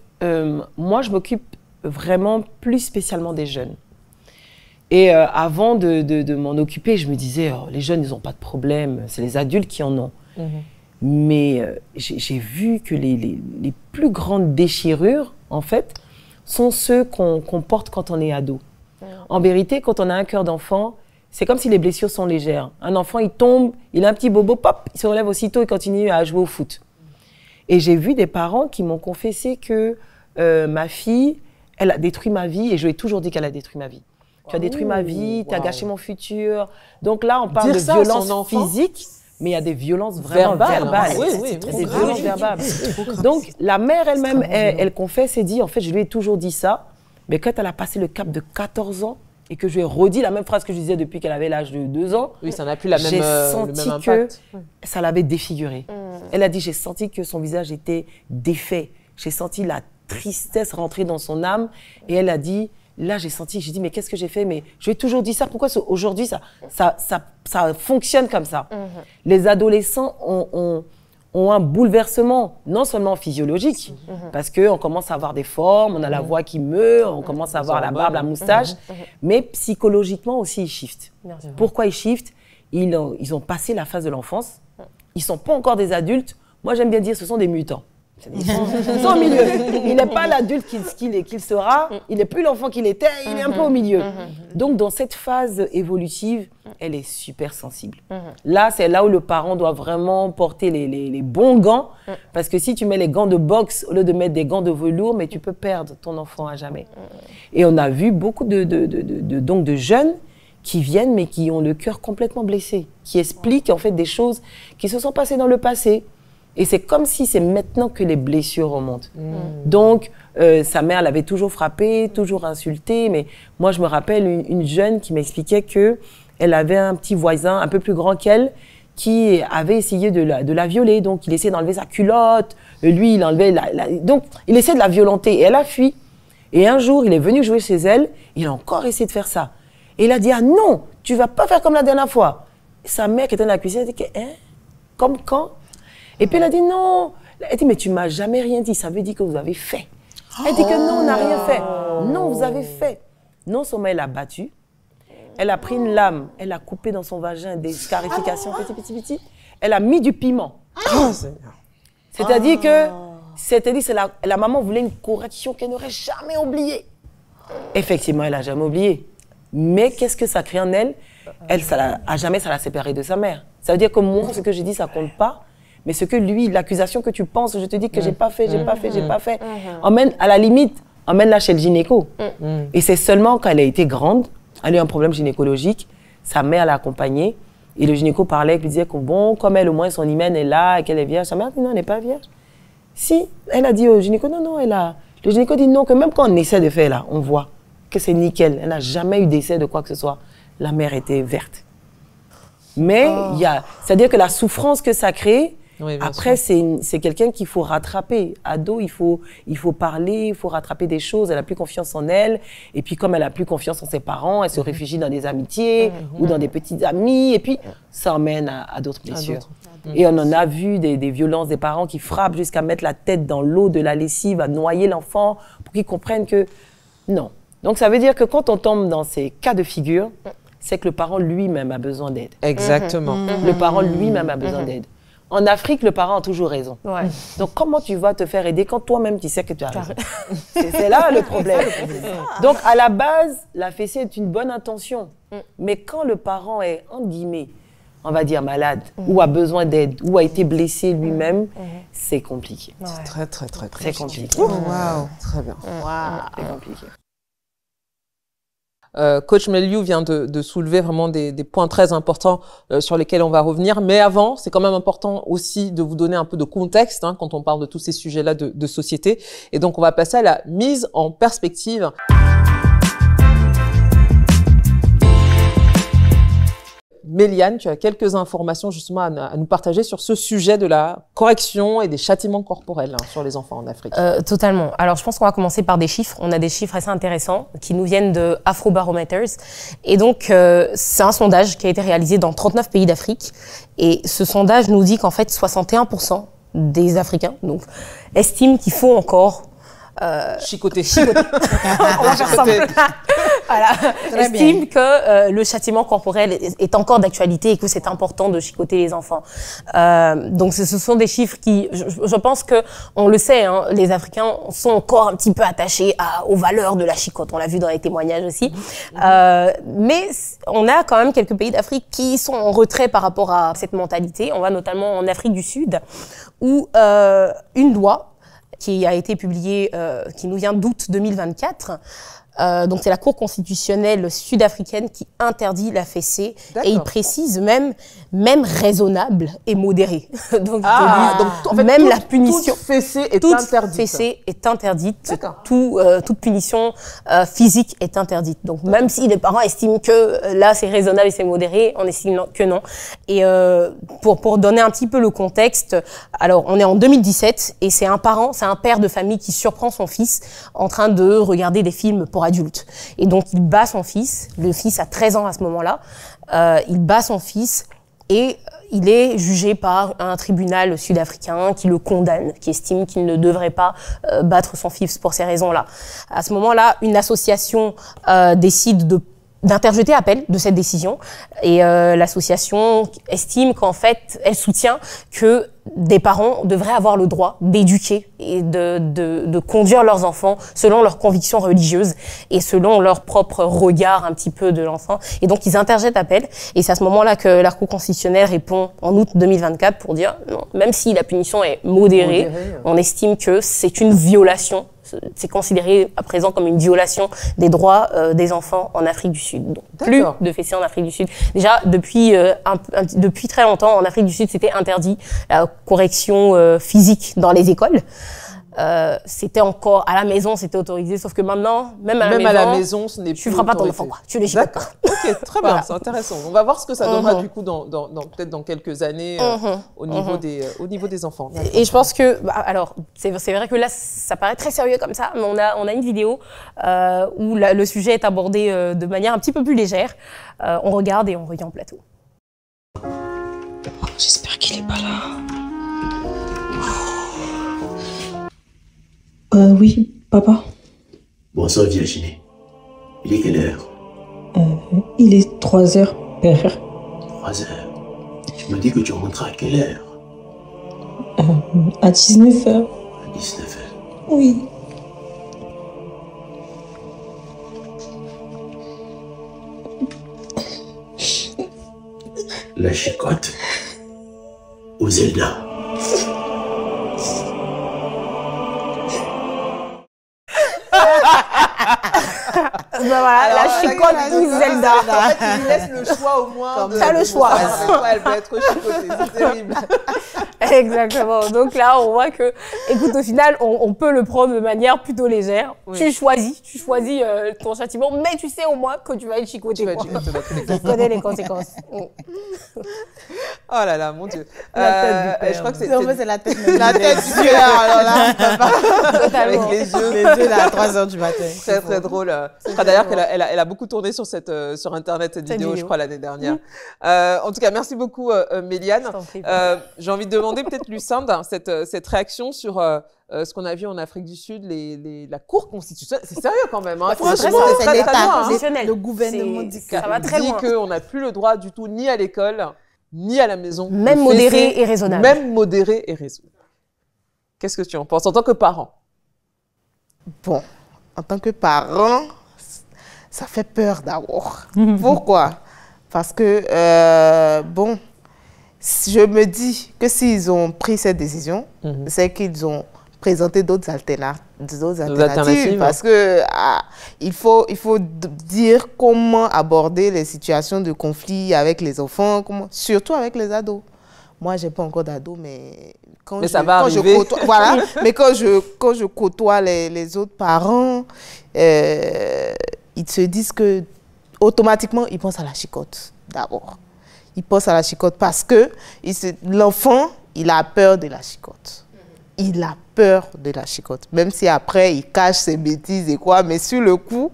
moi, je m'occupe vraiment plus spécialement des jeunes. Et avant de m'en occuper, je me disais, les jeunes, ils n'ont pas de problème, c'est les adultes qui en ont. Mais j'ai vu que les plus grandes déchirures, en fait, sont ceux qu'on porte quand on est ado. En vérité, quand on a un cœur d'enfant, c'est comme si les blessures sont légères. Un enfant, il tombe, il a un petit bobo, pop, il se relève aussitôt et continue à jouer au foot. Et j'ai vu des parents qui m'ont confessé que ma fille, elle a détruit ma vie, et je lui ai toujours dit qu'elle a détruit ma vie. Tu as détruit ma vie, tu as gâché mon futur. Donc là, on parle de violence physique, mais il y a des violences vraiment verbales. Oui, des violences verbales. Donc la mère elle-même, elle confesse et dit, en fait, je lui ai toujours dit ça. Mais quand elle a passé le cap de 14 ans et que je lui ai redit la même phrase que je disais depuis qu'elle avait l'âge de 2 ans, ça n'a plus le même impact. Que ça l'avait défigurée. Elle a dit, j'ai senti que son visage était défait. J'ai senti la tristesse rentrée dans son âme. Et elle a dit, là j'ai dit, mais qu'est-ce que j'ai fait? Mais je lui ai toujours dit ça, pourquoi aujourd'hui ça fonctionne comme ça? Les adolescents ont un bouleversement, non seulement physiologique, parce qu'on commence à avoir des formes, on a la voix qui meurt, on commence à avoir la barbe, la moustache, mais psychologiquement aussi ils shiftent. Pourquoi ils shiftent? Ils ont passé la phase de l'enfance, ils ne sont pas encore des adultes. Moi j'aime bien dire ce sont des mutants. Ils sont au milieu. Il n'est pas l'adulte qu'il sera, il n'est plus l'enfant qu'il était, il est un peu au milieu. Donc dans cette phase évolutive, elle est super sensible. Là, c'est là où le parent doit vraiment porter les bons gants, parce que si tu mets les gants de boxe au lieu de mettre des gants de velours, mais tu peux perdre ton enfant à jamais. Et on a vu beaucoup de jeunes qui viennent, mais qui ont le cœur complètement blessé, qui expliquent en fait des choses qui se sont passées dans le passé. Et c'est comme si c'est maintenant que les blessures remontent. Donc, sa mère l'avait toujours frappée, toujours insultée. Mais moi, je me rappelle une jeune qui m'expliquait qu'elle avait un petit voisin un peu plus grand qu'elle qui avait essayé de la violer. Donc, il essayait d'enlever sa culotte. Lui, il enlevait donc, il essayait de la violenter. Et elle a fui. Et un jour, il est venu jouer chez elle. Il a encore essayé de faire ça. Et il a dit, ah non, tu vas pas faire comme la dernière fois. Et sa mère qui était dans la cuisine, elle a dit, hein, comme quand? Et puis elle a dit non. Elle dit mais tu m'as jamais rien dit. Ça veut dire que vous avez fait. Elle dit que non, on n'a rien fait. Non, vous avez fait. Non seulement elle a battu, elle a pris une lame, elle a coupé dans son vagin des scarifications petit. Elle a mis du piment. C'est-à-dire que la maman voulait une correction qu'elle n'aurait jamais oubliée. Effectivement, elle n'a jamais oublié. Mais qu'est-ce que ça crée en elle? À jamais, ça l'a séparée de sa mère. Ça veut dire que moi, ce que j'ai dit, ça compte pas. Mais ce que lui, l'accusation que tu penses, je te dis que j'ai pas fait. À la limite, emmène-la chez le gynéco. Et c'est seulement quand elle a été grande, elle a eu un problème gynécologique, sa mère l'a accompagnée, et le gynéco parlait, lui disait que bon, comme elle, au moins, son hymen est là, et qu'elle est vierge. Sa mère dit non, elle n'est pas vierge. Si, elle a dit au gynéco, non, le gynéco dit non, que même quand on essaie de faire là, on voit que c'est nickel. Elle n'a jamais eu d'essai de quoi que ce soit. La mère était verte. Mais c'est-à-dire que la souffrance que ça crée, oui, après, c'est quelqu'un qu'il faut rattraper. Ado, il faut parler, il faut rattraper des choses. Elle n'a plus confiance en elle. Et puis, comme elle n'a plus confiance en ses parents, elle se réfugie dans des amitiés ou dans des petites amies. Et puis, ça emmène à d'autres blessures. Et on en a vu des violences des parents qui frappent jusqu'à mettre la tête dans l'eau de la lessive, à noyer l'enfant pour qu'il comprenne que non. Donc, ça veut dire que quand on tombe dans ces cas de figure, c'est que le parent lui-même a besoin d'aide. Exactement. Le parent lui-même a besoin d'aide. En Afrique, le parent a toujours raison. Ouais. Donc, comment tu vas te faire aider quand toi-même, tu sais que tu as raison? C'est là le problème. Donc, à la base, la fessée est une bonne intention. Mais quand le parent est, entre guillemets, on va dire malade, ou a besoin d'aide, ou a été blessé lui-même, c'est compliqué. Ouais. C'est très, très, très compliqué. C'est compliqué. Wow. Très bien. C'est compliqué. Coach Meliou vient de soulever vraiment des points très importants sur lesquels on va revenir. Mais avant, c'est quand même important aussi de vous donner un peu de contexte quand on parle de tous ces sujets-là de société. Et donc, on va passer à la mise en perspective. Méliane, tu as quelques informations justement à nous partager sur ce sujet de la correction et des châtiments corporels sur les enfants en Afrique. Totalement. Alors, je pense qu'on va commencer par des chiffres. On a des chiffres assez intéressants qui nous viennent de Afrobarometers. Et donc, c'est un sondage qui a été réalisé dans 39 pays d'Afrique. Et ce sondage nous dit qu'en fait, 61% des Africains donc, estiment qu'il faut encore chicoter. On va faire ça. Voilà. Estime que le châtiment corporel est encore d'actualité et que c'est important de chicoter les enfants. Donc ce sont des chiffres qui, je pense que on le sait, les Africains sont encore un petit peu attachés aux valeurs de la chicotte. On l'a vu dans les témoignages aussi. Mais on a quand même quelques pays d'Afrique qui sont en retrait par rapport à cette mentalité. On va notamment en Afrique du Sud où une loi qui a été publiée, qui nous vient d'août 2024. Donc c'est la Cour constitutionnelle sud-africaine qui interdit la fessée et il précise même même raisonnable et modéré. Donc, donc en fait, même la punition. Toute fessée est interdite. Fessée est interdite. Toute punition physique est interdite. Donc, même si les parents estiment que là, c'est raisonnable et c'est modéré, on estime que non. Et pour donner un petit peu le contexte, alors, on est en 2017 et c'est un père de famille qui surprend son fils en train de regarder des films pour adultes. Et donc, il bat son fils. Le fils a 13 ans à ce moment-là. Il bat son fils et il est jugé par un tribunal sud-africain qui le condamne, qui estime qu'il ne devrait pas battre son fils pour ces raisons-là. À ce moment-là, une association décide d'interjeter appel de cette décision et l'association estime qu'en fait, elle soutient que des parents devraient avoir le droit d'éduquer et de conduire leurs enfants selon leurs convictions religieuses et selon leur propre regard un petit peu de l'enfant. Et donc, ils interjettent appel et c'est à ce moment-là que la Cour constitutionnelle répond en août 2024 pour dire non, même si la punition est modérée, on estime que c'est une violation. C'est considéré à présent comme une violation des droits des enfants en Afrique du Sud. Donc, plus de fessées en Afrique du Sud. Déjà, depuis très longtemps, en Afrique du Sud, c'était interdit la correction physique dans les écoles. C'était encore à la maison, c'était autorisé, sauf que maintenant, même à la maison, ce n'est plus tu feras pas ton enfant, quoi. Tu les chicotes pas. Ok, très bien, c'est intéressant. On va voir ce que ça donnera du coup peut-être dans quelques années au niveau des enfants. Et je pense que, alors, c'est vrai que là, ça paraît très sérieux comme ça, mais on a une vidéo où le sujet est abordé de manière un petit peu plus légère. On regarde et on revient en plateau. J'espère qu'il est pas là. Oui, papa. Bonsoir Virginie. Il est quelle heure? Il est 3 heures, père. 3 heures. Tu me dis que tu rentres à quelle heure? À 19 heures. À 19 heures. Oui. La chicotte. Ou Zelda. Voilà, alors, la chicotte ou Zelda. En fait, il lui laisse le choix au moins. T'as le choix. Avec quoi elle peut être chicotée, c'est terrible. Exactement. Donc là, on voit que, écoute, au final, on peut le prendre de manière plutôt légère. Oui. Tu choisis ton châtiment, mais tu sais au moins que tu vas être chicoté. Tu connais les conséquences. Oh là là, mon Dieu. La tête du père. Je crois que c'est la tête du père. Alors là, avec les yeux là, à 3 heures du matin. Très très drôle. Je crois d'ailleurs qu'elle a beaucoup tourné sur Internet cette vidéo, je crois, l'année dernière. En tout cas, merci beaucoup, Méliane. J'ai envie de demander peut-être, Lucinda, cette réaction sur ce qu'on a vu en Afrique du Sud, la Cour constitutionnelle. C'est sérieux quand même. Hein. Franchement, c'est l'État, le gouvernement dit ça va très loin. Qu'on n'a plus le droit du tout, ni à l'école, ni à la maison. Même modéré et raisonnable. Même modéré et raisonnable. Qu'est-ce que tu en penses en tant que parent? Bon, en tant que parent, ça fait peur d'abord. Pourquoi? Parce que, je me dis que s'ils ont pris cette décision, c'est qu'ils ont présenté d'autres alternatives. Parce que il faut dire comment aborder les situations de conflit avec les enfants, surtout avec les ados. Moi, je n'ai pas encore d'ados, mais quand je côtoie les autres parents, ils se disent que automatiquement, ils pensent à la chicotte d'abord. Ils pensent à la chicotte parce que l'enfant, il a peur de la chicotte. Il a peur de la chicotte. Même si après, il cache ses bêtises et quoi, mais sur le coup,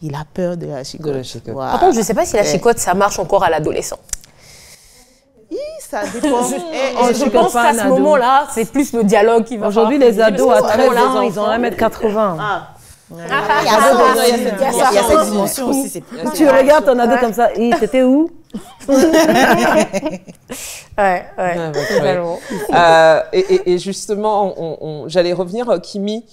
il a peur de la chicotte. Voilà. Par contre, je ne sais pas si la chicotte, ça marche encore à l'adolescent. Ça dépend. Je pense qu'à ce moment-là, c'est plus le dialogue qui va. Aujourd'hui, les ados à 13 ans, ils ont 1m80. Il y a cette dimension aussi. Tu regardes ton ado comme ça, t'étais où? Et justement, j'allais revenir, Kimi.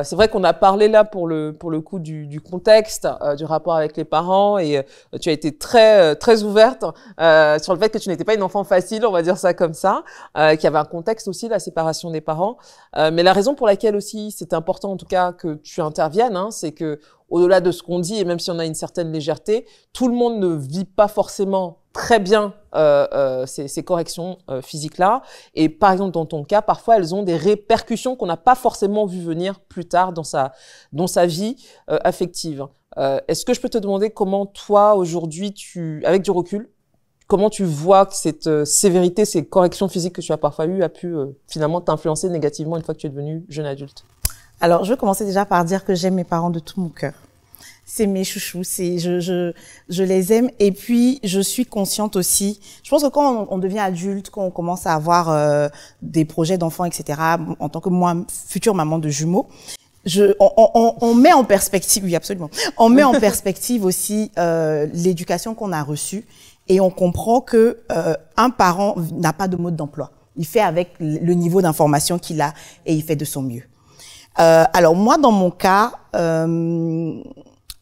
C'est vrai qu'on a parlé là pour le coup du contexte, du rapport avec les parents, et tu as été très très ouverte sur le fait que tu n'étais pas une enfant facile, on va dire ça comme ça, qu'il y avait un contexte aussi, la séparation des parents. Mais la raison pour laquelle aussi c'est important en tout cas que tu interviennes, c'est que au-delà de ce qu'on dit, et même si on a une certaine légèreté, tout le monde ne vit pas forcément très bien ces corrections physiques-là. Et par exemple, dans ton cas, parfois, elles ont des répercussions qu'on n'a pas forcément vu venir plus tard dans sa vie affective. Est-ce que je peux te demander comment toi, aujourd'hui, avec du recul, comment tu vois que cette sévérité, ces corrections physiques que tu as parfois eues a pu finalement t'influencer négativement une fois que tu es devenue jeune adulte? Alors, je vais commencer déjà par dire que j'aime mes parents de tout mon cœur. C'est mes chouchous, je les aime. Et puis, je suis consciente aussi. Je pense que quand on devient adulte, quand on commence à avoir des projets d'enfants, etc., en tant que moi, future maman de jumeaux, on met en perspective, oui, absolument. On met en perspective aussi l'éducation qu'on a reçue et on comprend que un parent n'a pas de mode d'emploi. Il fait avec le niveau d'information qu'il a et il fait de son mieux. Alors moi, dans mon cas,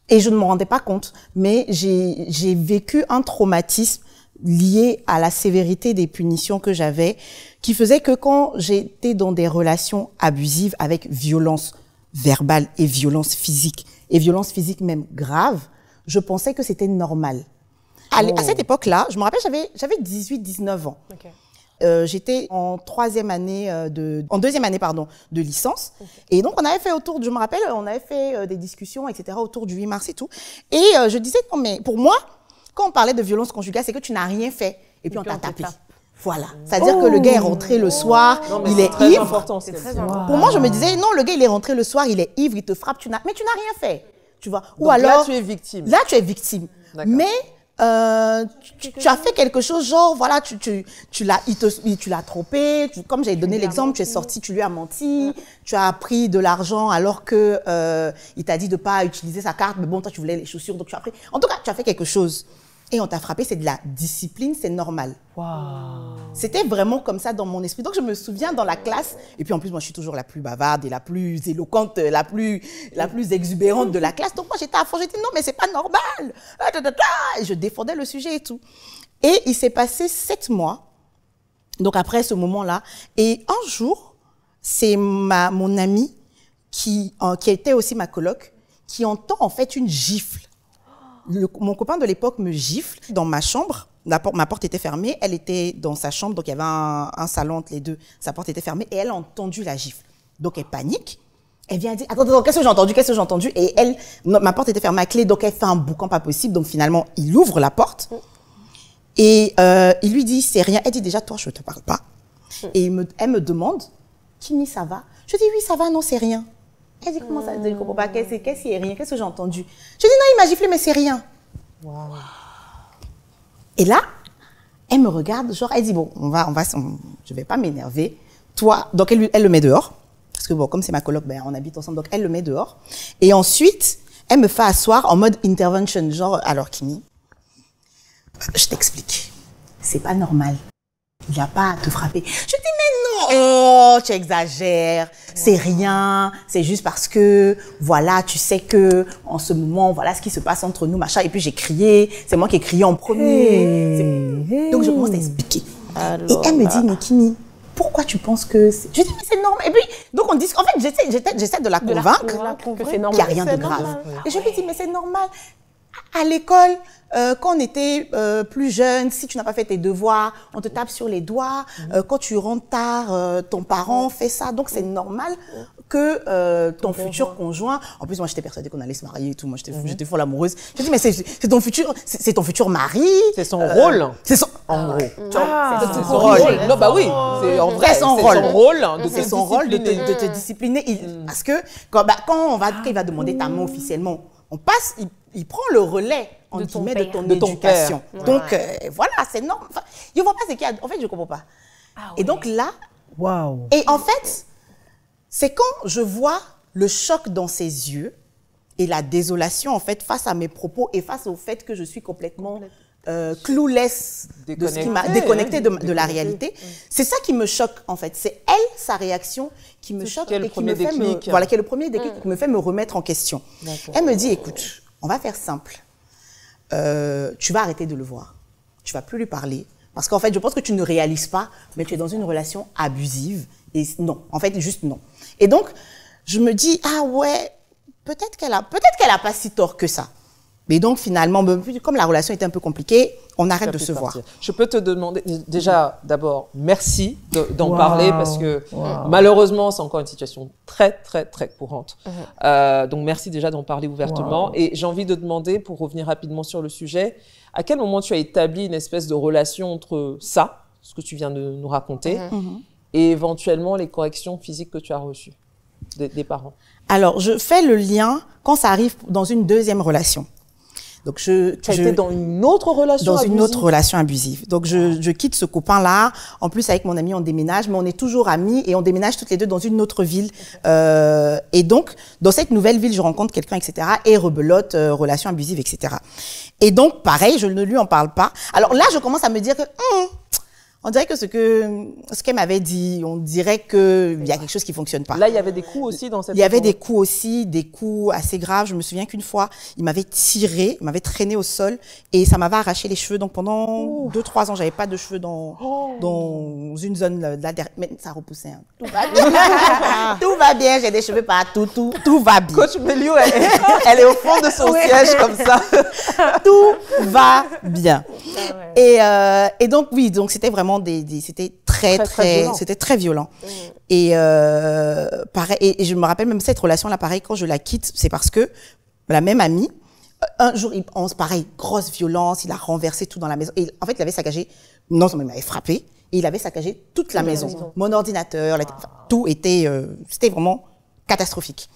et je ne me rendais pas compte, mais j'ai vécu un traumatisme lié à la sévérité des punitions que j'avais, qui faisait que quand j'étais dans des relations abusives avec violence verbale et violence physique même grave, je pensais que c'était normal. À cette époque-là, je me rappelle, j'avais 18-19 ans. Okay. J'étais en deuxième année, de licence. Okay. Et donc, on avait fait je me rappelle, on avait fait des discussions, etc., autour du 8 mars et tout. Et je disais, non, mais pour moi, quand on parlait de violence conjugale, c'est que tu n'as rien fait. Et puis, on t'a tapé. Voilà. C'est-à-dire que le gars est rentré le soir, il est ivre. Important, c'est très important. Pour moi, je me disais, non, le gars, il est rentré le soir, il est ivre, il te frappe, mais tu n'as rien fait. Tu vois. Ou alors. Là, tu es victime. Là, tu es victime. Mais, tu as fait quelque chose, genre, voilà, tu l'as trompé, comme j'ai donné l'exemple, tu es sorti, tu lui as menti, tu as pris de l'argent alors que, il t'a dit de pas utiliser sa carte, mais bon, toi, tu voulais les chaussures, donc tu as pris. En tout cas, tu as fait quelque chose. Et on t'a frappé, c'est de la discipline, c'est normal. Wow. C'était vraiment comme ça dans mon esprit. Donc, je me souviens dans la classe, et puis en plus, moi, je suis toujours la plus bavarde et la plus éloquente, la plus exubérante de la classe. Donc, moi, j'étais à fond, j'ai dit non, mais c'est pas normal. Et je défendais le sujet et tout. Et il s'est passé 7 mois, donc après ce moment-là, et un jour, c'est mon amie, qui était aussi ma coloc, qui entend en fait une gifle. Mon copain de l'époque me gifle dans ma chambre. Ma porte était fermée. Elle était dans sa chambre, donc il y avait un salon entre les deux. Sa porte était fermée et elle a entendu la gifle. Donc elle panique. Elle vient dire attends, qu'est-ce que j'ai entendu? Et ma porte était fermée à clé, donc elle fait un boucan pas possible. Donc finalement, il ouvre la porte et il lui dit c'est rien. Elle dit déjà toi je te parle pas. Et elle me demande Kimi, ça va? Je dis oui ça va, non c'est rien. Elle dit, comment ça? Je ne comprends pas. Qu'est-ce qui est rien? Qu'est-ce que j'ai entendu? Je dis, non, il m'a giflé, mais c'est rien. Wow. Et là, elle me regarde, genre, elle dit, bon, je vais pas m'énerver. Toi, donc elle le met dehors. Parce que bon, comme c'est ma coloc, on habite ensemble, donc elle le met dehors. Et ensuite, elle me fait asseoir en mode intervention, genre, alors Kimi, je t'explique. C'est pas normal. Il n'y a pas à te frapper. Je dis, mais non, oh, tu exagères, c'est rien, c'est juste parce que, voilà, tu sais que, en ce moment, voilà ce qui se passe entre nous, machin, et puis j'ai crié, c'est moi qui ai crié en premier. Donc je commence à expliquer. Alors, et elle me dit, mais Kimi, pourquoi tu penses que c'est... Je dis, mais c'est normal. Et puis, donc on dit, en fait, j'essaie de la convaincre qu'il n'y a rien de grave. Et je lui dis, mais c'est normal. À l'école, quand on était plus jeune, si tu n'as pas fait tes devoirs, on te tape sur les doigts. Quand tu rentres tard, ton parent fait ça. Donc, c'est normal que ton futur conjoint... En plus, moi, j'étais persuadée qu'on allait se marier et tout. Moi, j'étais folle amoureuse. Je dis, mais c'est ton futur mari. C'est son rôle. C'est son... En gros. C'est son rôle. Non, bah oui. En vrai, c'est son rôle. C'est son rôle de te discipliner. Parce que quand il va demander ta main officiellement, on passe... Il prend le relais de ton éducation. Donc, voilà, c'est normal. Enfin, je ne vois pas ce qu'il y a. En fait, je ne comprends pas. Ah, et donc là, wow. Et en fait, c'est quand je vois le choc dans ses yeux et la désolation, en fait, face à mes propos et face au fait que je suis complètement clueless, déconnectée de la réalité. C'est ça qui me choque, en fait. C'est elle, sa réaction, qui me choque et qui me fait qui est le premier déclic qui me fait me remettre en question. Elle me dit, écoute, on va faire simple. Tu vas arrêter de le voir. Tu vas plus lui parler. Parce qu'en fait, je pense que tu ne réalises pas, mais tu es dans une relation abusive. Et non, en fait, juste non. Et donc, je me dis, ah ouais, peut-être qu'elle a pas si tort que ça. Mais donc, finalement, comme la relation était un peu compliquée, on arrête de se voir. Je peux te demander, déjà, d'abord, merci d'en parler parce que malheureusement, c'est encore une situation très, très, très courante. Donc, merci déjà d'en parler ouvertement. Et j'ai envie de demander, pour revenir rapidement sur le sujet, à quel moment tu as établi une espèce de relation entre ça, ce que tu viens de nous raconter, et éventuellement les corrections physiques que tu as reçues des parents? Alors, je fais le lien quand ça arrive dans une deuxième relation. Donc tu as été dans une autre relation abusive? Dans une autre relation abusive. Donc je quitte ce copain-là. En plus, avec mon ami, on déménage, mais on est toujours amis et on déménage toutes les deux dans une autre ville. Et donc, dans cette nouvelle ville, je rencontre quelqu'un, etc. Et rebelote, relation abusive, etc. Et donc, pareil, je ne lui en parle pas. Alors là, je commence à me dire que on dirait que ce qu'elle m'avait dit, on dirait qu'il y a quelque chose qui fonctionne pas. Là, il y avait des coups aussi dans cette Il y avait des coups aussi, des coups assez graves. Je me souviens qu'une fois, il m'avait tiré, il m'avait traîné au sol et ça m'avait arraché les cheveux. Donc pendant 2-3 ans, j'avais pas de cheveux dans une zone là derrière. Mais ça repoussait. Hein. Tout va bien. Tout va bien, j'ai des cheveux partout, tout va bien. Coach Méliou, elle est au fond de son siège comme ça. Tout va bien. Et donc oui, donc c'était vraiment c'était très violent. Et pareil, et je me rappelle même cette relation là, pareil, quand je la quitte, c'est parce que la même amie, un jour, pareil, grosse violence, il a renversé tout dans la maison. Et en fait, il avait saccagé, non seulement il m'avait frappé, et il avait saccagé toute la maison. Mon ordinateur, tout était, c'était vraiment catastrophique.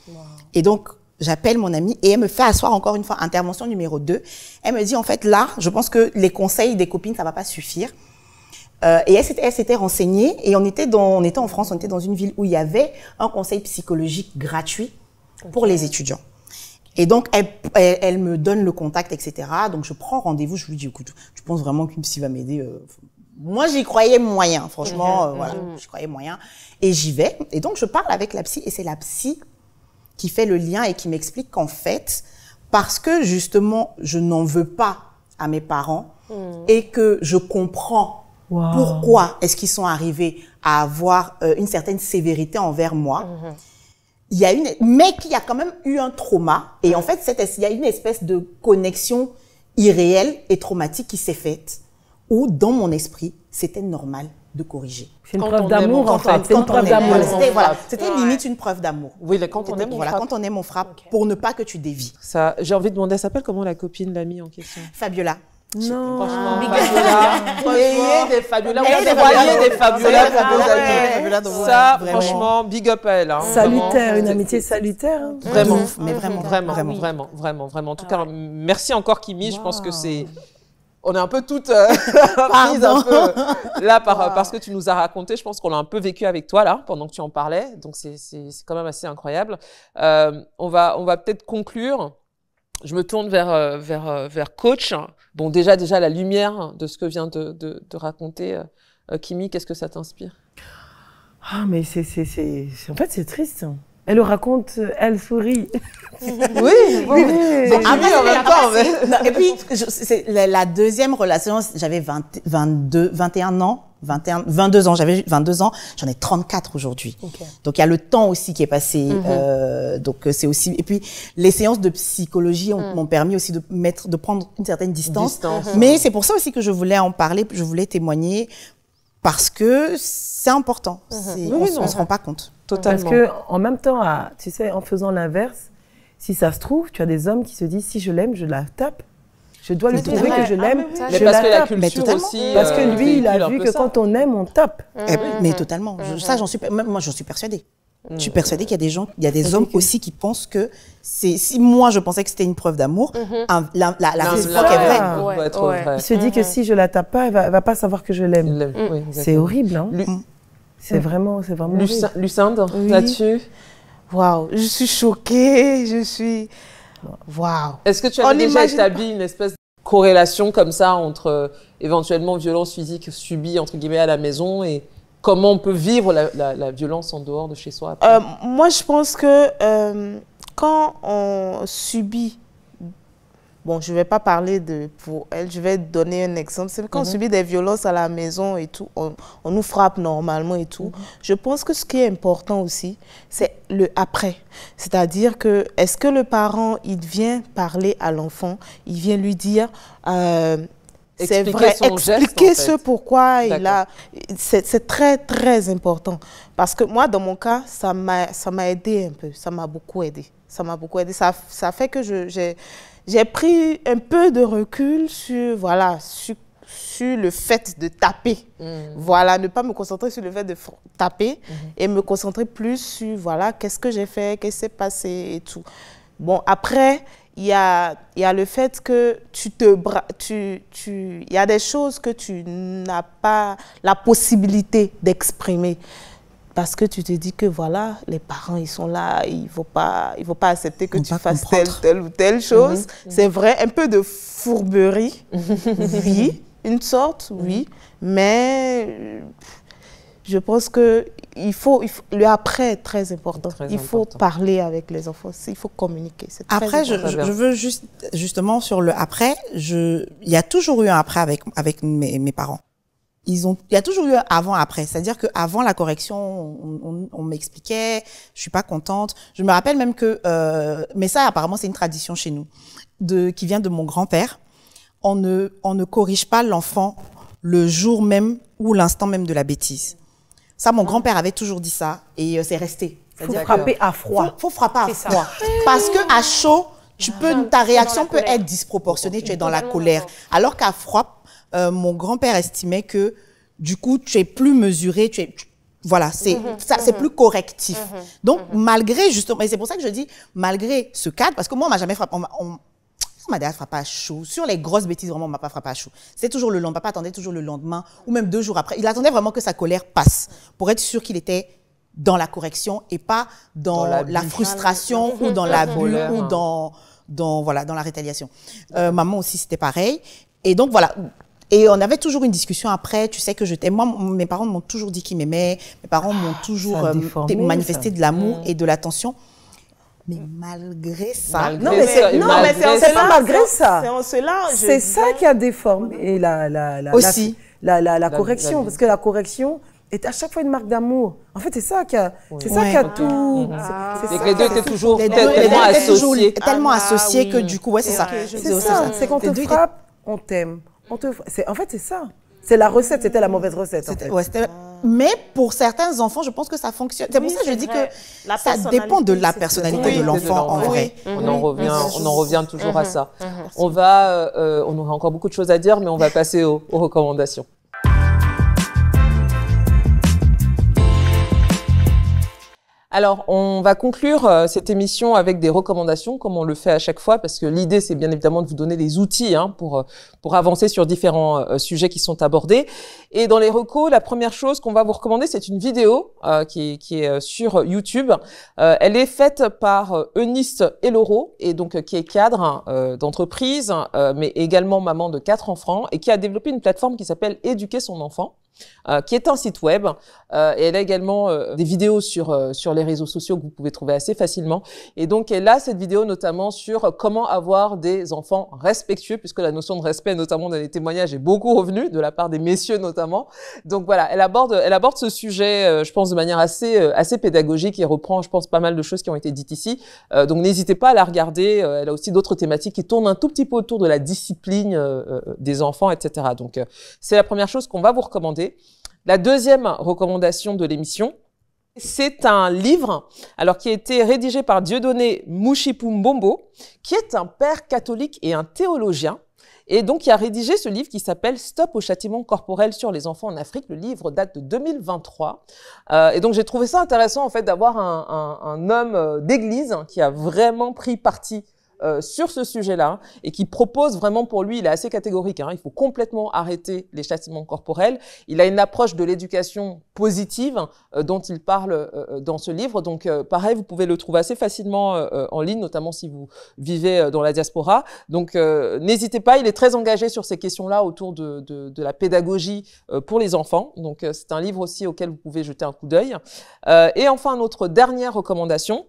Et donc, j'appelle mon amie et elle me fait asseoir encore une fois, intervention numéro 2. Elle me dit, en fait, là, je pense que les conseils des copines, ça va pas suffire. Et elle s'était renseignée et on était en France, on était dans une ville où il y avait un conseil psychologique gratuit pour les étudiants. Et donc, elle me donne le contact, etc. Donc, je prends rendez-vous, je lui dis, écoute, tu penses vraiment qu'une psy va m'aider? Moi, j'y croyais moyen, franchement, voilà, j'y croyais moyen. Et j'y vais. Et donc, je parle avec la psy et c'est la psy qui fait le lien et qui m'explique qu'en fait, parce que justement, je n'en veux pas à mes parents et que je comprends pourquoi est-ce qu'ils sont arrivés à avoir une certaine sévérité envers moi, mais qu'il y a quand même eu un trauma. Et en fait, il y a une espèce de connexion irréelle et traumatique qui s'est faite, où dans mon esprit, c'était normal de corriger. C'est une preuve d'amour, en fait. C'est une preuve d'amour. C'était limite une preuve d'amour. Oui, quand on aime, on frappe. Quand on aime, on frappe pour ne pas que tu dévies. Ça, j'ai envie de demander, elle s'appelle comment la copine, l'amie en question? Fabiola. Non. Franchement, Fabiola. Des Fabiola. Des Fabiola. Ça, franchement, big up à elle. Salutaire, une amitié salutaire. Vraiment, mais vraiment. En tout cas, merci encore, Kimi. Je pense que c'est... On est un peu toutes prises un peu là par ce que tu nous as raconté. Je pense qu'on l'a un peu vécu avec toi là pendant que tu en parlais. Donc c'est quand même assez incroyable. On va peut-être conclure. Je me tourne vers coach. Bon déjà la lumière de ce que vient de raconter Kimi, qu'est-ce que ça t'inspire? Ah mais en fait c'est triste. Elle le raconte, elle sourit. Oui. En même temps. Et puis, la deuxième relation, j'avais 22 ans, j'avais 22 ans, j'en ai 34 aujourd'hui. Okay. Donc, il y a le temps aussi qui est passé. Donc, c'est aussi, et puis, les séances de psychologie m'ont permis aussi de prendre une certaine distance. Mais c'est pour ça aussi que je voulais en parler, je voulais témoigner, parce que c'est important. On se rend pas compte. Totalement. Parce que en même temps, tu sais, en faisant l'inverse, si ça se trouve, tu as des hommes qui se disent si je l'aime, je la tape. Je dois lui prouver que je l'aime. Mais parce que la culture aussi. Parce que lui, il a vu que quand on aime, on tape. Mais totalement. Ça, moi, j'en suis persuadée. Je suis persuadée qu'il y a des hommes aussi qui pensent que si moi je pensais que c'était une preuve d'amour, la réciproque est vraie. Il se dit que si je la tape pas, elle va pas savoir que je l'aime. C'est horrible, hein. C'est vraiment Lucinde, là-dessus. Waouh, je suis choquée, waouh. Est-ce que tu as déjà établi une espèce de corrélation comme ça entre éventuellement violence physique subie entre guillemets à la maison et comment on peut vivre la violence en dehors de chez soi moi, je pense que quand on subit Bon, je ne vais pas parler pour elle, je vais donner un exemple. C'est quand on subit des violences à la maison et tout, on nous frappe normalement et tout. Je pense que ce qui est important aussi, c'est le après. C'est-à-dire que, est-ce que le parent, il vient parler à l'enfant, il vient lui dire... c'est vrai, expliquer ce pourquoi il a... C'est très, très important. Parce que moi, dans mon cas, ça m'a aidé un peu. Ça m'a beaucoup aidé. Ça m'a beaucoup aidé. Ça fait que j'ai pris un peu de recul sur, voilà, sur le fait de taper. Voilà, ne pas me concentrer sur le fait de taper et me concentrer plus sur, voilà, qu'est-ce que j'ai fait, qu'est-ce qui s'est passé et tout. Bon, après... Il y a le fait que il y a des choses que tu n'as pas la possibilité d'exprimer parce que tu te dis que voilà, les parents, ils sont là, il ne faut pas accepter que tu fasses telle ou telle chose. C'est vrai, un peu de fourberie, oui, une sorte, oui, mais... Je pense que le après est très important. Il faut parler avec les enfants, il faut communiquer. Après, je veux justement sur le après, il y a toujours eu un après avec mes parents. Il y a toujours eu un avant-après. C'est-à-dire qu'avant la correction, on m'expliquait, je suis pas contente. Je me rappelle même que, mais ça apparemment c'est une tradition chez nous, qui vient de mon grand-père. On ne corrige pas l'enfant le jour même ou l'instant même de la bêtise. Ça, mon grand-père avait toujours dit ça et c'est resté. Faut frapper à froid. Faut frapper à froid. Parce que à chaud, ta réaction peut être disproportionnée, tu es dans la colère. Alors qu'à froid, mon grand-père estimait que du coup, tu es plus mesuré, voilà, c'est plus correctif. Donc, malgré justement, et c'est pour ça que je dis, malgré ce cadre, parce que moi, on m'a jamais frappé, on m'a déjà frappé à chaud. Sur les grosses bêtises, vraiment, on m'a pas frappé à chaud. C'est toujours le lendemain. Papa attendait toujours le lendemain, ou même 2 jours après. Il attendait vraiment que sa colère passe, pour être sûr qu'il était dans la correction et pas dans la frustration ou dans l'abus ou dans la rétaliation. Maman aussi, c'était pareil. Et donc, voilà. Et on avait toujours une discussion après. Tu sais que je t'aime. Moi, mes parents m'ont toujours dit qu'ils m'aimaient. Mes parents m'ont toujours manifesté de l'amour et de l'attention. Mais malgré ça... c'est pas malgré ça. C'est en cela... C'est ça qui a déformé la correction. Parce que la correction est à chaque fois une marque d'amour. En fait, c'est ça qui a tout... Les deux étaient toujours tellement associés. Tellement associés que du coup, c'est ça. C'est ça. C'est quand on te frappe, on t'aime. En fait, c'est ça. C'est la recette, c'était la mauvaise recette. Mais pour certains enfants, je pense que ça fonctionne. C'est pour ça que je dis que ça dépend de la personnalité de l'enfant en vrai. On en revient toujours à ça. On aura encore beaucoup de choses à dire, mais on va passer aux recommandations. Alors, on va conclure cette émission avec des recommandations, comme on le fait à chaque fois, parce que l'idée, c'est bien évidemment de vous donner les outils pour avancer sur différents sujets qui sont abordés. Et dans les recos, la première chose qu'on va vous recommander, c'est une vidéo qui est sur YouTube. Elle est faite par Eunice Eloro, et donc qui est cadre d'entreprise, mais également maman de 4 enfants, et qui a développé une plateforme qui s'appelle Éduquer son enfant. Qui est un site web, et elle a également des vidéos sur les réseaux sociaux que vous pouvez trouver assez facilement. Et donc elle a cette vidéo notamment sur comment avoir des enfants respectueux, puisque la notion de respect, notamment dans les témoignages, est beaucoup revenue de la part des messieurs notamment. Donc voilà, elle aborde ce sujet, je pense, de manière assez pédagogique, et reprend, je pense, pas mal de choses qui ont été dites ici. Donc n'hésitez pas à la regarder. Elle a aussi d'autres thématiques qui tournent un tout petit peu autour de la discipline des enfants, etc. Donc c'est la première chose qu'on va vous recommander. La deuxième recommandation de l'émission, c'est un livre qui a été rédigé par Dieudonné Mouchipumbombo, qui est un père catholique et un théologien, et donc qui a rédigé ce livre qui s'appelle « Stop au châtiment corporel sur les enfants en Afrique ». Le livre date de 2023. Et donc j'ai trouvé ça intéressant en fait d'avoir un homme d'église qui a vraiment pris parti sur ce sujet-là, et qui propose vraiment, pour lui, il est assez catégorique, il faut complètement arrêter les châtiments corporels. Il a une approche de l'éducation positive dont il parle dans ce livre. Donc pareil, vous pouvez le trouver assez facilement en ligne, notamment si vous vivez dans la diaspora. Donc n'hésitez pas, il est très engagé sur ces questions-là autour de la pédagogie pour les enfants. Donc c'est un livre aussi auquel vous pouvez jeter un coup d'œil. Et enfin, notre dernière recommandation,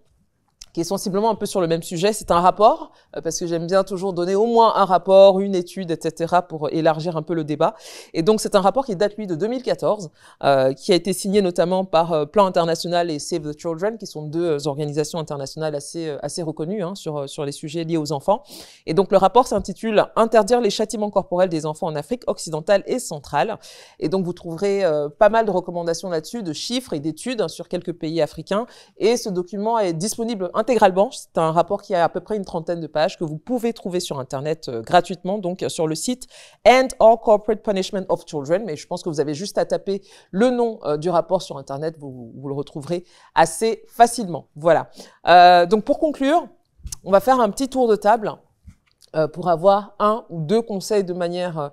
qui est sensiblement un peu sur le même sujet. C'est un rapport, parce que j'aime bien toujours donner au moins un rapport, une étude, etc., pour élargir un peu le débat. Et donc, c'est un rapport qui date, lui, de 2014, qui a été signé notamment par Plan International et Save the Children, qui sont deux organisations internationales assez reconnues sur les sujets liés aux enfants. Et donc, le rapport s'intitule « Interdire les châtiments corporels des enfants en Afrique occidentale et centrale ». Et donc, vous trouverez pas mal de recommandations là-dessus, de chiffres et d'études sur quelques pays africains. Et ce document est disponible intégralement. C'est un rapport qui a à peu près une 30aine de pages que vous pouvez trouver sur Internet gratuitement, donc sur le site End All Corporate Punishment of Children. Mais je pense que vous avez juste à taper le nom du rapport sur Internet, vous le retrouverez assez facilement. Voilà. Donc pour conclure, on va faire un petit tour de table pour avoir un ou deux conseils de manière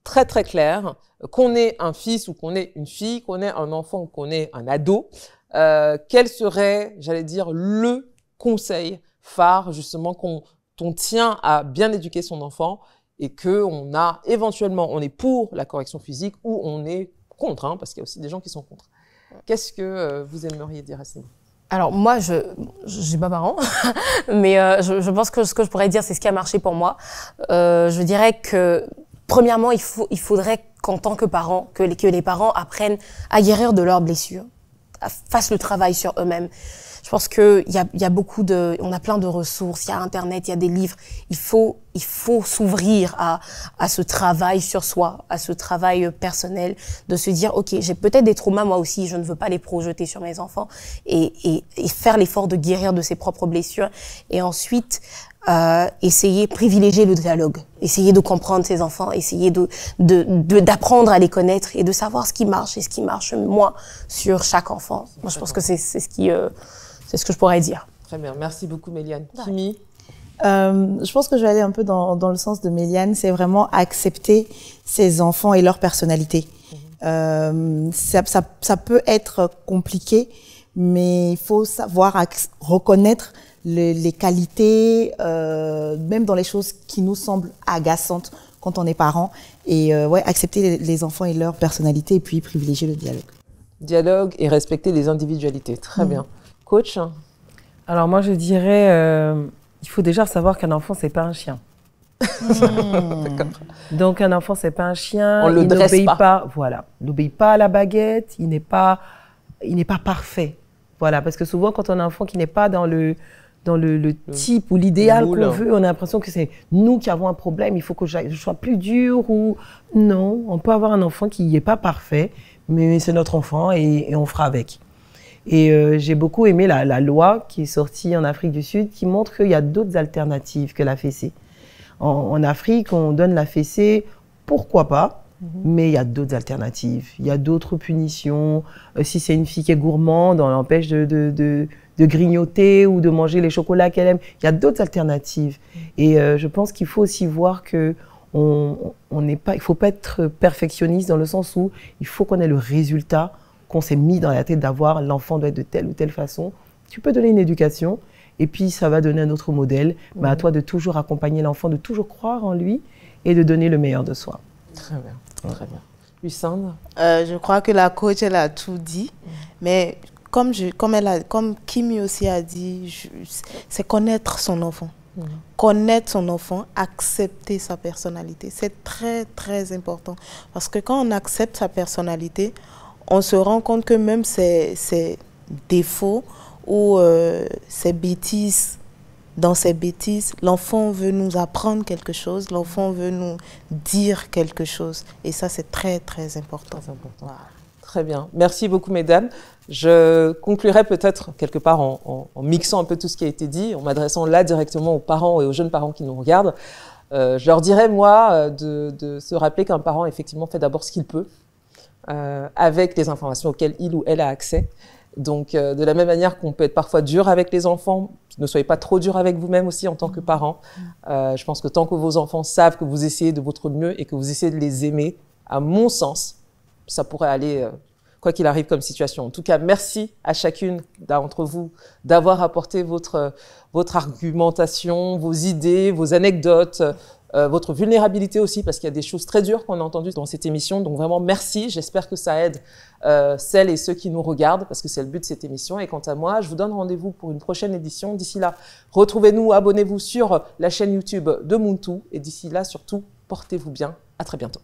très très claire. Qu'on ait un fils ou qu'on ait une fille, qu'on ait un enfant ou qu'on ait un ado, quel serait, j'allais dire, le conseil phare, justement, qu'on tient à bien éduquer son enfant et qu'on a éventuellement, on est pour la correction physique ou on est contre, parce qu'il y a aussi des gens qui sont contre. Qu'est-ce que vous aimeriez dire à ça? Alors moi, je n'ai pas parents, mais je pense que ce que je pourrais dire, c'est ce qui a marché pour moi. Je dirais que, premièrement, il faudrait qu'en tant que parents, que les parents apprennent à guérir de leurs blessures, fassent le travail sur eux-mêmes. Je pense que il y a beaucoup on a plein de ressources, il y a Internet, il y a des livres. Il faut s'ouvrir à ce travail sur soi, à ce travail personnel, de se dire, OK, j'ai peut-être des traumas moi aussi, je ne veux pas les projeter sur mes enfants et faire l'effort de guérir de ses propres blessures. Et ensuite, privilégier le dialogue, essayer de comprendre ses enfants, essayer d'apprendre à les connaître et de savoir ce qui marche et ce qui marche moins sur chaque enfant. Moi, je pense que c'est ce que je pourrais dire. Très bien, merci beaucoup Méliane. Kimi? Je pense que je vais aller un peu dans le sens de Méliane, c'est vraiment accepter ses enfants et leur personnalité. Ça peut être compliqué, mais il faut savoir reconnaître les qualités, même dans les choses qui nous semblent agaçantes quand on est parent, et accepter les enfants et leur personnalité, et puis privilégier le dialogue. Dialogue et respecter les individualités, très bien. Coach? Alors moi je dirais, il faut déjà savoir qu'un enfant c'est pas un chien. Donc un enfant c'est pas un chien, on le dresse n'obéit pas, voilà, n'obéit pas à la baguette, il n'est pas parfait, voilà, parce que souvent quand on a un enfant qui n'est pas dans le type ou l'idéal qu'on veut, on a l'impression que c'est nous qui avons un problème, il faut que je sois plus dur ou non, on peut avoir un enfant qui n'est pas parfait, mais c'est notre enfant et on fera avec. Et j'ai beaucoup aimé la loi qui est sortie en Afrique du Sud qui montre qu'il y a d'autres alternatives que la fessée. En Afrique, on donne la fessée, pourquoi pas, mais il y a d'autres alternatives. Il y a d'autres punitions. Si c'est une fille qui est gourmande, on l'empêche de grignoter ou de manger les chocolats qu'elle aime. Il y a d'autres alternatives. Et je pense qu'il faut aussi voir que il faut pas être perfectionniste dans le sens où il faut qu'on ait le résultat qu'on s'est mis dans la tête d'avoir, l'enfant doit être de telle ou telle façon. Tu peux donner une éducation et puis ça va donner un autre modèle. Mais à toi de toujours accompagner l'enfant, de toujours croire en lui et de donner le meilleur de soi. Très bien, très bien. Lucinde? Je crois que la coach, elle a tout dit. Mais comme Kimi aussi a dit, c'est connaître son enfant. Connaître son enfant, accepter sa personnalité. C'est très, très important. Parce que quand on accepte sa personnalité, on se rend compte que même ses défauts ou ses bêtises, dans ses bêtises, l'enfant veut nous apprendre quelque chose, l'enfant veut nous dire quelque chose. Et ça, c'est très, très important. Très important. Voilà. Très bien. Merci beaucoup, mesdames. Je conclurai peut-être quelque part en mixant un peu tout ce qui a été dit, en m'adressant là directement aux parents et aux jeunes parents qui nous regardent. Je leur dirais, moi, de se rappeler qu'un parent, effectivement, fait d'abord ce qu'il peut, avec les informations auxquelles il ou elle a accès. Donc, de la même manière qu'on peut être parfois dur avec les enfants, ne soyez pas trop dur avec vous-même aussi en tant que parent. Je pense que tant que vos enfants savent que vous essayez de votre mieux et que vous essayez de les aimer, à mon sens, ça pourrait aller, quoi qu'il arrive comme situation. En tout cas, merci à chacune d'entre vous d'avoir apporté votre argumentation, vos idées, vos anecdotes, votre vulnérabilité aussi, parce qu'il y a des choses très dures qu'on a entendues dans cette émission. Donc vraiment, merci. J'espère que ça aide celles et ceux qui nous regardent, parce que c'est le but de cette émission. Et quant à moi, je vous donne rendez-vous pour une prochaine édition. D'ici là, retrouvez-nous, abonnez-vous sur la chaîne YouTube de Muntu. Et d'ici là, surtout, portez-vous bien. À très bientôt.